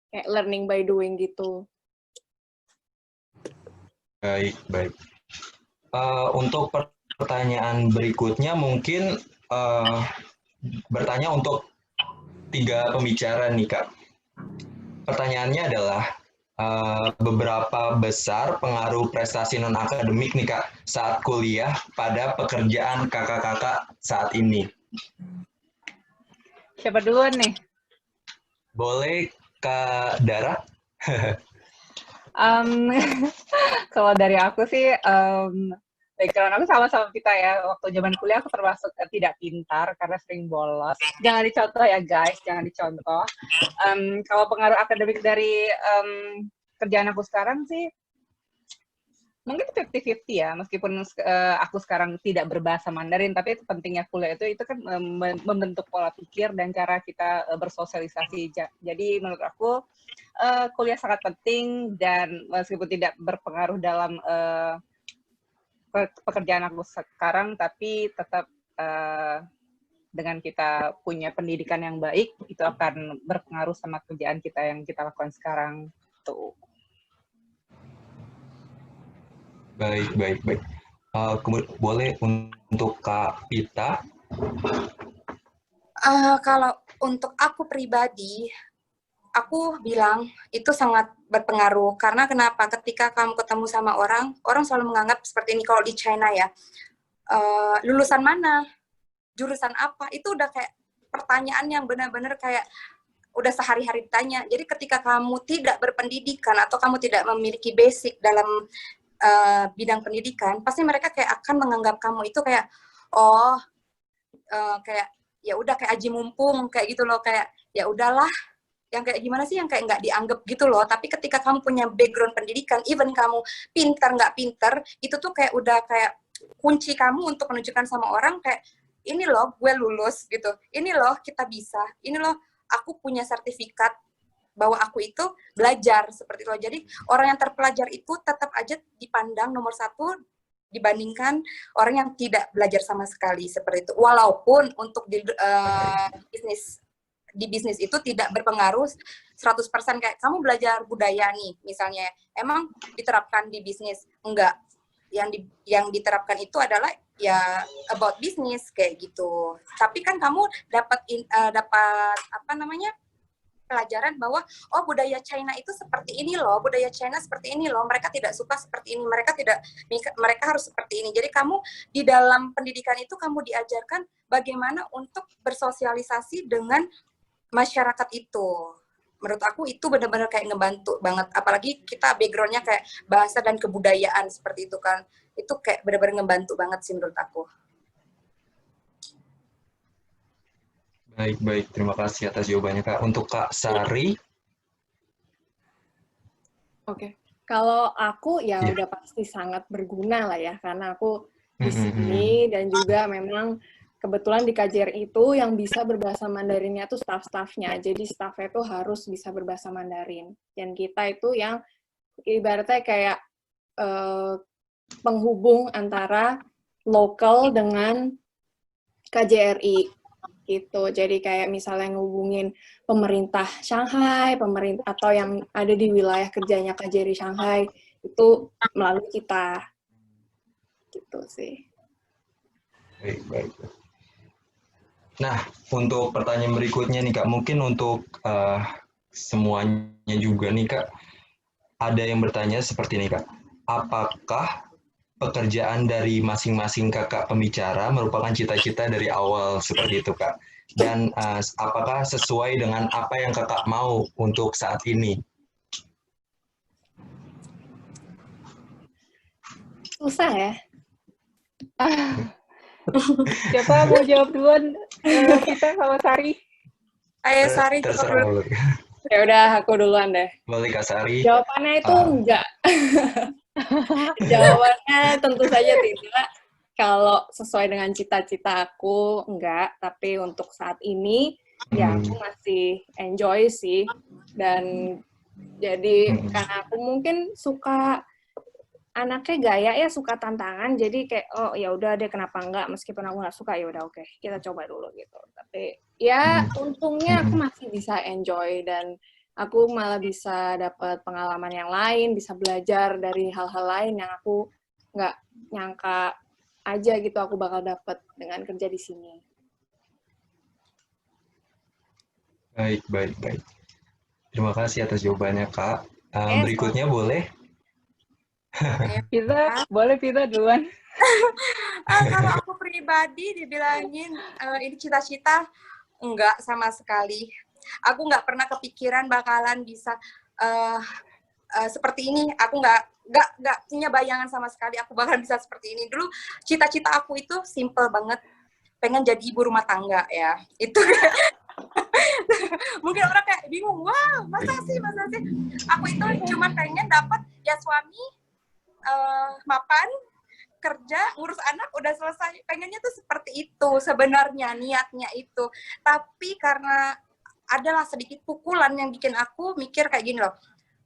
kayak learning by doing gitu. Baik. Untuk pertanyaan berikutnya mungkin bertanya untuk 3 pembicara nih Kak. Pertanyaannya adalah beberapa besar pengaruh prestasi non-akademik nih Kak saat kuliah pada pekerjaan kakak-kakak saat ini. Siapa duluan nih? Boleh Kak Dara? Kalau dari aku sih, background aku sama-sama kita ya. Waktu zaman kuliah aku termasuk tidak pintar karena sering bolos. Jangan dicontoh ya guys, jangan dicontoh. Kalau pengaruh akademik dari kerjaan aku sekarang sih, mungkin 50-50 ya. Meskipun aku sekarang tidak berbahasa Mandarin, tapi itu pentingnya kuliah itu kan membentuk pola pikir dan cara kita bersosialisasi. Jadi menurut aku kuliah sangat penting, dan meskipun tidak berpengaruh dalam pekerjaan aku sekarang, tapi tetap dengan kita punya pendidikan yang baik, itu akan berpengaruh sama kerjaan kita yang kita lakukan sekarang. Tuh. Baik. Boleh untuk Kak Pita? Kalau untuk aku pribadi, aku bilang itu sangat berpengaruh. Karena kenapa? Ketika kamu ketemu sama orang selalu menganggap seperti ini. Kalau di China ya, lulusan mana? Jurusan apa? Itu udah kayak pertanyaan yang benar-benar kayak udah sehari-hari ditanya. Jadi ketika kamu tidak berpendidikan atau kamu tidak memiliki basic dalam bidang pendidikan, pasti mereka kayak akan menganggap kamu itu kayak kayak ya udah kayak aji mumpung kayak gitu loh, kayak ya udahlah, yang kayak gimana sih, yang kayak nggak dianggap gitu loh. Tapi ketika kamu punya background pendidikan, even kamu pintar nggak pintar, itu tuh kayak udah kayak kunci kamu untuk menunjukkan sama orang kayak ini loh gue lulus gitu, ini loh kita bisa, ini loh aku punya sertifikat bahwa aku itu belajar seperti itu. Jadi orang yang terpelajar itu tetap aja dipandang nomor 1 dibandingkan orang yang tidak belajar sama sekali seperti itu. Walaupun untuk di bisnis itu tidak berpengaruh 100%, kayak kamu belajar budaya nih misalnya, emang diterapkan di bisnis? Enggak. Yang diterapkan itu adalah ya about bisnis kayak gitu. Tapi kan kamu dapat apa namanya, pelajaran bahwa budaya China itu seperti ini loh, budaya China seperti ini loh, mereka tidak suka seperti ini, mereka harus seperti ini. Jadi kamu di dalam pendidikan itu kamu diajarkan bagaimana untuk bersosialisasi dengan masyarakat itu. Menurut aku itu benar-benar kayak ngebantu banget, apalagi kita background-nya kayak bahasa dan kebudayaan seperti itu kan, itu kayak benar-benar ngebantu banget sih menurut aku. Baik, terima kasih atas jawabannya Kak. Untuk Kak Sari? Oke. Kalau aku ya udah pasti sangat berguna lah ya, karena aku di sini, dan juga memang kebetulan di KJRI itu yang bisa berbahasa Mandarinnya tuh staff-staffnya. Jadi staffnya itu harus bisa berbahasa Mandarin. Dan kita itu yang ibaratnya kayak penghubung antara lokal dengan KJRI gitu. Jadi kayak misalnya ngehubungin pemerintah Shanghai, pemerintah atau yang ada di wilayah kerjanya KJRI Shanghai itu melalui kita. Gitu sih. Baik. Nah, untuk pertanyaan berikutnya nih Kak, mungkin untuk semuanya juga nih Kak, ada yang bertanya seperti ini Kak, apakah pekerjaan dari masing-masing kakak pembicara merupakan cita-cita dari awal seperti itu Kak? Dan apakah sesuai dengan apa yang kakak mau untuk saat ini? Susah ya? Siapa mau jawab duluan? Kita sama Sari. Ayo Sari, terserah dulu. Ya udah, aku duluan deh. Boleh Kak Sari. Jawabannya itu enggak. Jawabannya tentu saja tidak. Kalau sesuai dengan cita-cita aku, enggak. Tapi untuk saat ini, ya aku masih enjoy sih. Dan jadi karena aku mungkin suka anaknya gaya ya, suka tantangan, jadi kayak oh ya udah deh, kenapa enggak, meskipun aku nggak suka ya udah oke, kita coba dulu gitu. Tapi ya untungnya aku masih bisa enjoy, dan aku malah bisa dapat pengalaman yang lain, bisa belajar dari hal-hal lain yang aku nggak nyangka aja gitu aku bakal dapat dengan kerja di sini. Baik. Terima kasih atas jawabannya Kak. Berikutnya boleh? Pita, boleh Pita duluan. Kalau aku pribadi dibilangin ini cita-cita, enggak sama sekali. Aku nggak pernah kepikiran bakalan bisa seperti ini. Aku nggak punya bayangan sama sekali aku bakalan bisa seperti ini. Dulu cita-cita aku itu simple banget, pengen jadi ibu rumah tangga ya. Itu mungkin orang kayak bingung, wah masa sih. Aku itu cuma pengen dapat ya suami, mapan, kerja, ngurus anak, udah selesai. Pengennya tuh seperti itu sebenarnya, niatnya itu. Tapi karena adalah sedikit pukulan yang bikin aku mikir kayak gini loh,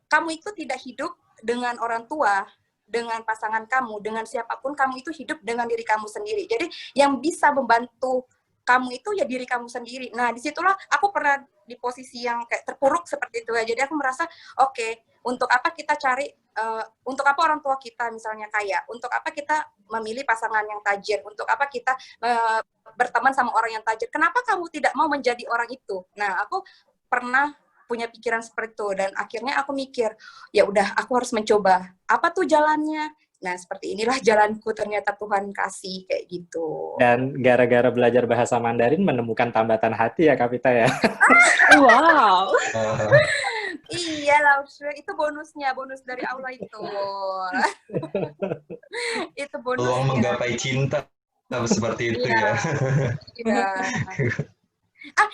kamu itu tidak hidup dengan orang tua, dengan pasangan kamu, dengan siapapun, kamu itu hidup dengan diri kamu sendiri. Jadi yang bisa membantu kamu itu ya diri kamu sendiri. Nah, disitulah aku pernah di posisi yang kayak terpuruk seperti itu ya. Jadi aku merasa, oke, untuk apa kita cari, untuk apa orang tua kita misalnya kaya, untuk apa kita memilih pasangan yang tajir, untuk apa kita berteman sama orang yang tajir. Kenapa kamu tidak mau menjadi orang itu? Nah, aku pernah punya pikiran seperti itu, dan akhirnya aku mikir, ya udah aku harus mencoba. Apa tuh jalannya? Nah, seperti inilah jalanku, ternyata Tuhan kasih kayak gitu. Dan gara-gara belajar bahasa Mandarin menemukan tambatan hati ya Kapita ya. Wow. Iya lah, itu bonusnya, bonus dari Allah itu. Itu bonusnya. Peluang menggapai cinta seperti itu ya. Iya.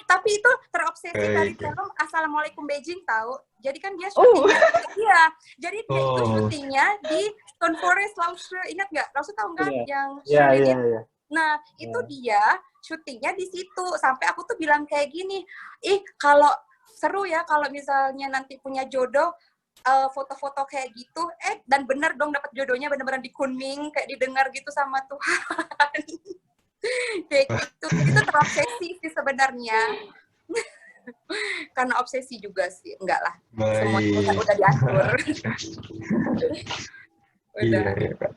Tapi itu terobsesi dari film Assalamualaikum Beijing tahu. Jadi kan dia syutingnya, iya. Jadi dia itu syutingnya di Stone Forest, Laosu. Ingat nggak? Laosu tahu nggak? Yang syuting. Nah, itu dia syutingnya di situ. Sampai aku tuh bilang kayak gini, kalau seru ya kalau misalnya nanti punya jodoh, foto-foto kayak gitu, dan bener dong dapat jodohnya bener-bener di Kunming, kayak didengar gitu sama Tuhan. Kayak gitu, itu terobsesi sih sebenarnya. Karena obsesi juga sih, enggak lah. Semuanya udah diatur. Udah. Iya, Kak.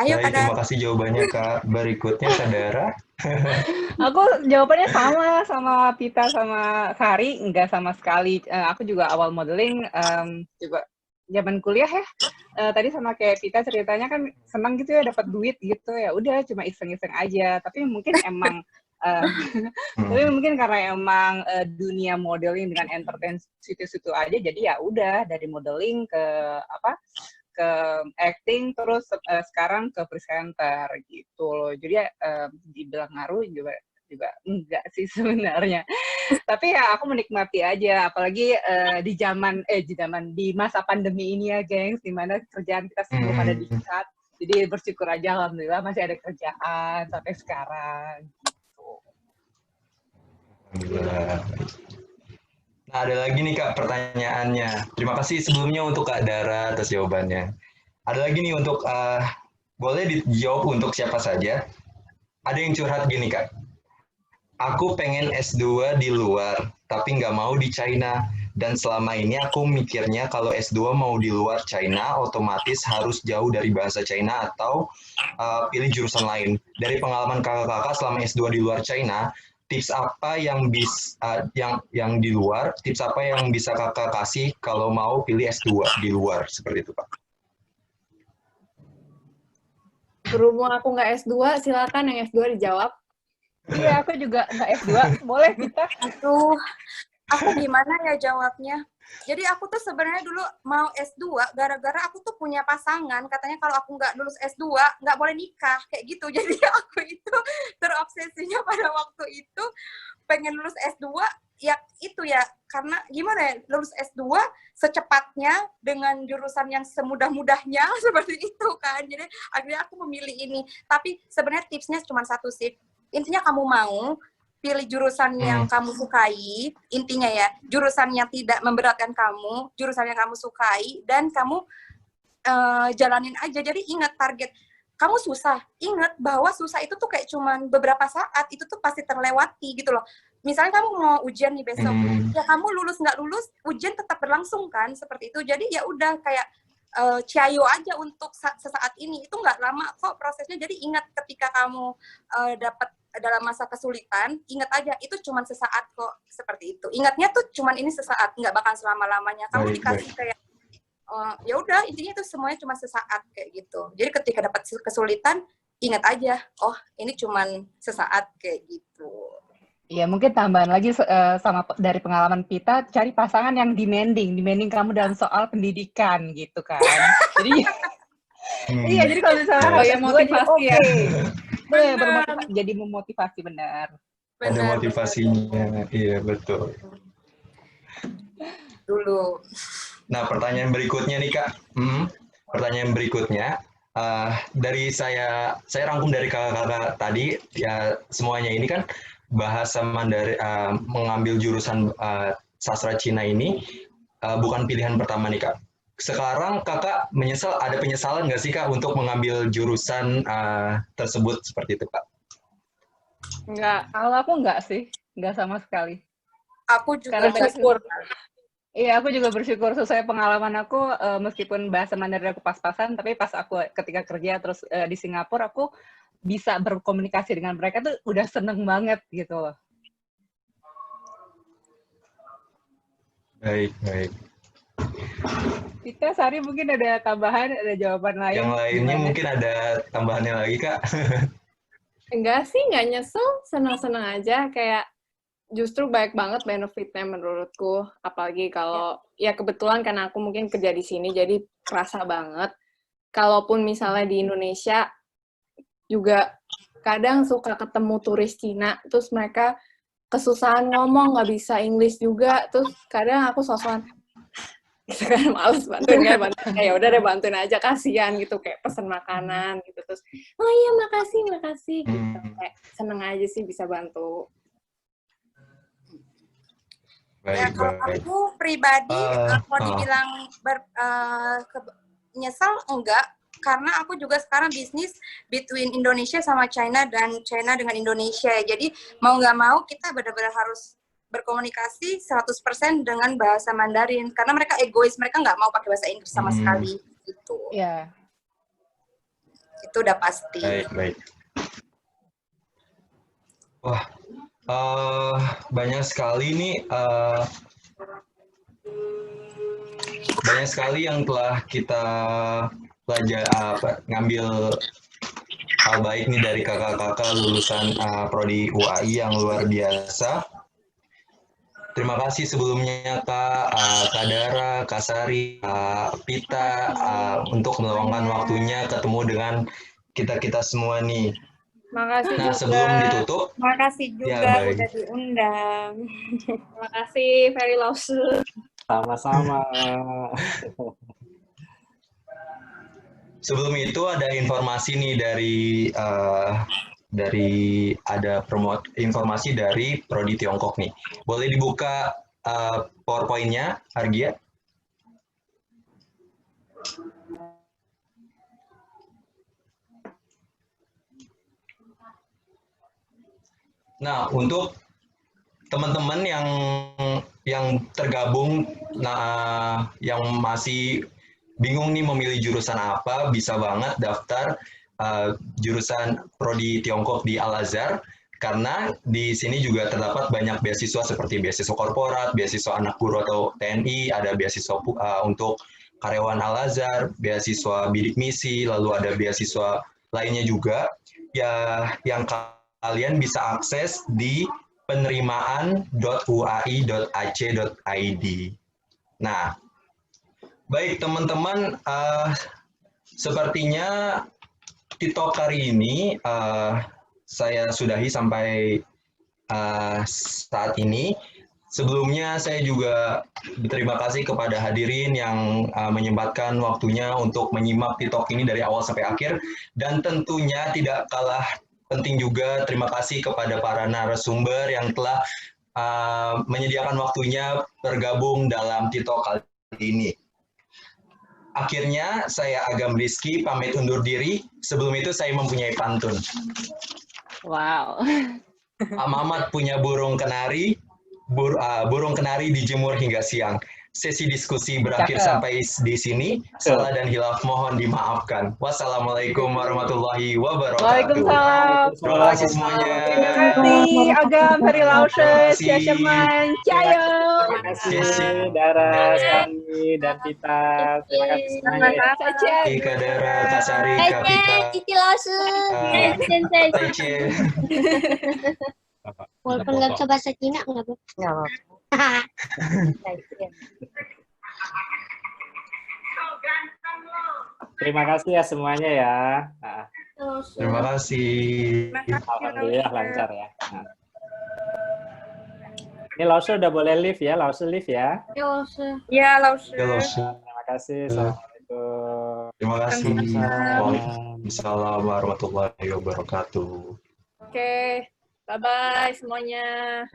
Ayo, baik, terima kasih jawabannya Kak. Berikutnya Saudara. Aku jawabannya sama Pita sama Sari, enggak sama sekali. Aku juga awal modeling juga zaman kuliah ya. Tadi sama kayak Pita ceritanya kan senang gitu ya dapat duit gitu ya. Udah cuma iseng-iseng aja. Tapi mungkin emang tapi mungkin karena emang dunia modeling dengan entertain situ-situ aja, jadi ya udah dari modeling ke acting, terus sekarang ke presenter gitu loh. Jadi dibilang ngaruh juga enggak sih sebenarnya. Tapi ya aku menikmati aja, apalagi di masa pandemi ini ya, gengs, di mana kerjaan kita semua pada di-cut. Jadi bersyukur aja, alhamdulillah masih ada kerjaan sampai sekarang. Alhamdulillah. Nah, ada lagi nih Kak pertanyaannya. Terima kasih sebelumnya untuk Kak Dara atas jawabannya. Ada lagi nih untuk, boleh dijawab untuk siapa saja. Ada yang curhat gini Kak. Aku pengen S2 di luar, tapi nggak mau di China. Dan selama ini aku mikirnya kalau S2 mau di luar China, otomatis harus jauh dari bahasa China atau pilih jurusan lain. Dari pengalaman kakak-kakak selama S2 di luar China, tips apa yang yang di luar, tips apa yang bisa kakak kasih kalau mau pilih S2 di luar, seperti itu Pak? Berhubung aku nggak S2, silakan yang S2 dijawab. Iya, aku juga nggak S2. Boleh kita? Aduh, aku gimana ya jawabnya? Jadi aku tuh sebenarnya dulu mau S2 gara-gara aku tuh punya pasangan, katanya kalau aku nggak lulus S2 nggak boleh nikah kayak gitu. Jadi aku itu terobsesinya pada waktu itu pengen lulus S2 ya itu ya, karena gimana ya, lulus S2 secepatnya dengan jurusan yang semudah-mudahnya seperti itu kan. Jadi akhirnya aku memilih ini. Tapi sebenarnya tipsnya cuma satu sih. Intinya kamu mau pilih jurusan yang kamu sukai, intinya ya, jurusan yang tidak memberatkan kamu, jurusan yang kamu sukai, dan kamu jalanin aja. Jadi ingat target. Kamu susah, ingat bahwa susah itu tuh kayak cuman beberapa saat, itu tuh pasti terlewati gitu loh. Misalnya kamu mau ujian nih besok, ya kamu lulus nggak lulus, ujian tetap berlangsung kan, seperti itu. Jadi ya udah kayak ciayo aja untuk sesaat ini, itu nggak lama kok prosesnya. Jadi ingat ketika kamu dapat dalam masa kesulitan, ingat aja itu cuma sesaat kok, seperti itu. Ingatnya tuh cuma ini sesaat, nggak bakal selama-lamanya. Kamu dikasih kayak ya udah, intinya itu semuanya cuma sesaat kayak gitu. Jadi ketika dapat kesulitan, ingat aja, oh ini cuma sesaat kayak gitu. Iya, mungkin tambahan lagi sama dari pengalaman Pita, cari pasangan yang demanding kamu dalam soal pendidikan gitu kan. Jadi iya, jadi kalau misalnya harus motivasi ya. Bermotivasi, jadi memotivasi benar. Ada motivasinya, iya betul. Dulu. Nah, pertanyaan berikutnya nih Kak. Pertanyaan berikutnya dari saya rangkum dari kakak-kakak tadi ya, semuanya ini kan bahasa Mandarin, mengambil jurusan sastra Cina ini bukan pilihan pertama nih Kak. Sekarang kakak ada penyesalan nggak sih Kak untuk mengambil jurusan tersebut seperti itu Kak? Enggak, kalau aku enggak sih, enggak sama sekali. Aku juga bersyukur. Iya, aku juga bersyukur sesuai pengalaman aku, meskipun bahasa Mandarin aku pas-pasan, tapi pas aku ketika kerja terus di Singapura, aku bisa berkomunikasi dengan mereka tuh udah seneng banget gitu loh. Baik, baik. Kita Sari mungkin ada tambahan, ada jawaban lain? Yang lainnya mungkin ada tambahannya lagi Kak? Enggak sih, nggak nyesel, senang-senang aja, kayak justru baik banget benefitnya menurutku, apalagi kalau ya kebetulan karena aku mungkin kerja di sini jadi kerasa banget. Kalaupun misalnya di Indonesia juga kadang suka ketemu turis Cina, terus mereka kesusahan ngomong, nggak bisa English juga, terus kadang aku sosokan gitu kan, males bantuin, ya udah deh bantuin aja, kasihan gitu, kayak pesen makanan gitu, terus oh iya makasih gitu, kayak seneng aja sih bisa bantu. Ya, kalau aku pribadi, mau dibilang nyesel, enggak. Karena aku juga sekarang bisnis between Indonesia sama China dan China dengan Indonesia. Jadi, mau nggak mau, kita benar-benar harus berkomunikasi 100% dengan bahasa Mandarin. Karena mereka egois, mereka nggak mau pakai bahasa Inggris sama sekali. Gitu. Iya. Itu udah pasti. Baik. Wah, banyak sekali nih, banyak sekali yang telah kita ngambil hal baik nih dari kakak-kakak lulusan Prodi UAI yang luar biasa. Terima kasih sebelumnya Kak Dara, Kak Sari, Kak Pita untuk meluangkan waktunya ketemu dengan kita semua nih. Makasih nah, juga. Sebelum ditutup. Makasih juga udah diundang. Terima kasih, Ferry Lawson. Sama-sama. sebelum itu ada informasi nih dari ada informasi dari Prodi Tiongkok nih. Boleh dibuka PowerPoint-nya, Argia? Nah, untuk teman-teman yang tergabung, yang masih bingung nih memilih jurusan apa, bisa banget daftar jurusan Prodi Tiongkok di Al-Azhar, karena di sini juga terdapat banyak beasiswa seperti beasiswa korporat, beasiswa anak guru atau TNI, ada beasiswa untuk karyawan Al-Azhar, beasiswa bidik misi, lalu ada beasiswa lainnya juga, ya yang kalian bisa akses di penerimaan.uai.ac.id. Nah, baik teman-teman, sepertinya TikTok hari ini saya sudahi sampai saat ini. Sebelumnya saya juga berterima kasih kepada hadirin yang menyempatkan waktunya untuk menyimak TikTok ini dari awal sampai akhir. Dan tentunya tidak kalah penting juga terima kasih kepada para narasumber yang telah menyediakan waktunya bergabung dalam TikTok kali ini. Akhirnya saya Agam Rizky pamit undur diri. Sebelum itu saya mempunyai pantun. Wow. Pak Mamat punya burung kenari, burung kenari dijemur hingga siang. Sesi diskusi berakhir sampai di sini. Salah dan hilaf mohon dimaafkan. Wassalamualaikum warahmatullahi wabarakatuh. Waalaikumsalam. Terima kasih semuanya. Terima kasih Agam, Ferry Lauses, Cia Sherman, Cayo. Terima kasih Dara, Sari, dan Pita. Terima kasih semuanya. Caca. Kak Dara, Kak Sari, Kak Pita. Cici Lause. Taice. Walaupun nggak bisa bahasa Cina, nggak apa. Terima kasih ya semuanya ya. Nah, Terima kasih. alhamdulillah lancar ya. Nah. Ini Lause udah boleh live ya, Lause live ya. Ya, Lause. Ya, Los. Terima kasih. Assalamualaikum. Terima kasih. Waalaikumsalam. Waalaikumsalam warahmatullahi wabarakatuh. Oke, bye-bye semuanya.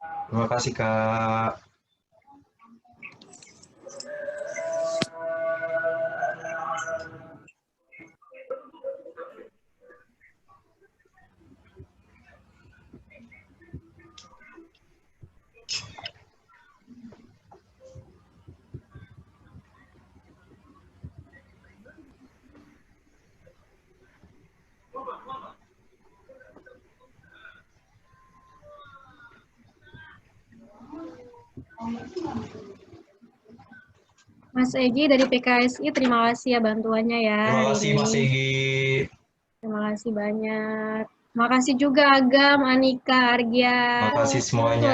Terima kasih, Kak. Mas Egi dari PKSI, terima kasih ya bantuannya ya. Terima kasih, Mas Egi. Terima kasih banyak. Terima kasih juga Agam, Anika, Argia. Terima kasih semuanya.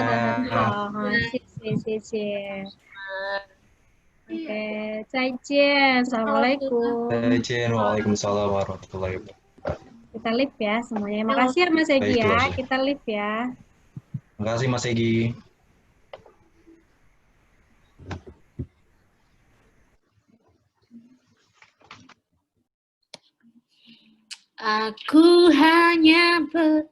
Oke, Caijen, Assalamualaikum. Caijen, waalaikumsalam warahmatullahi wabarakatuh. Kita live ya semuanya. Makasih ya Mas Egi ya. Kita live ya. Terima kasih, Mas Egi. Aku hanya guys.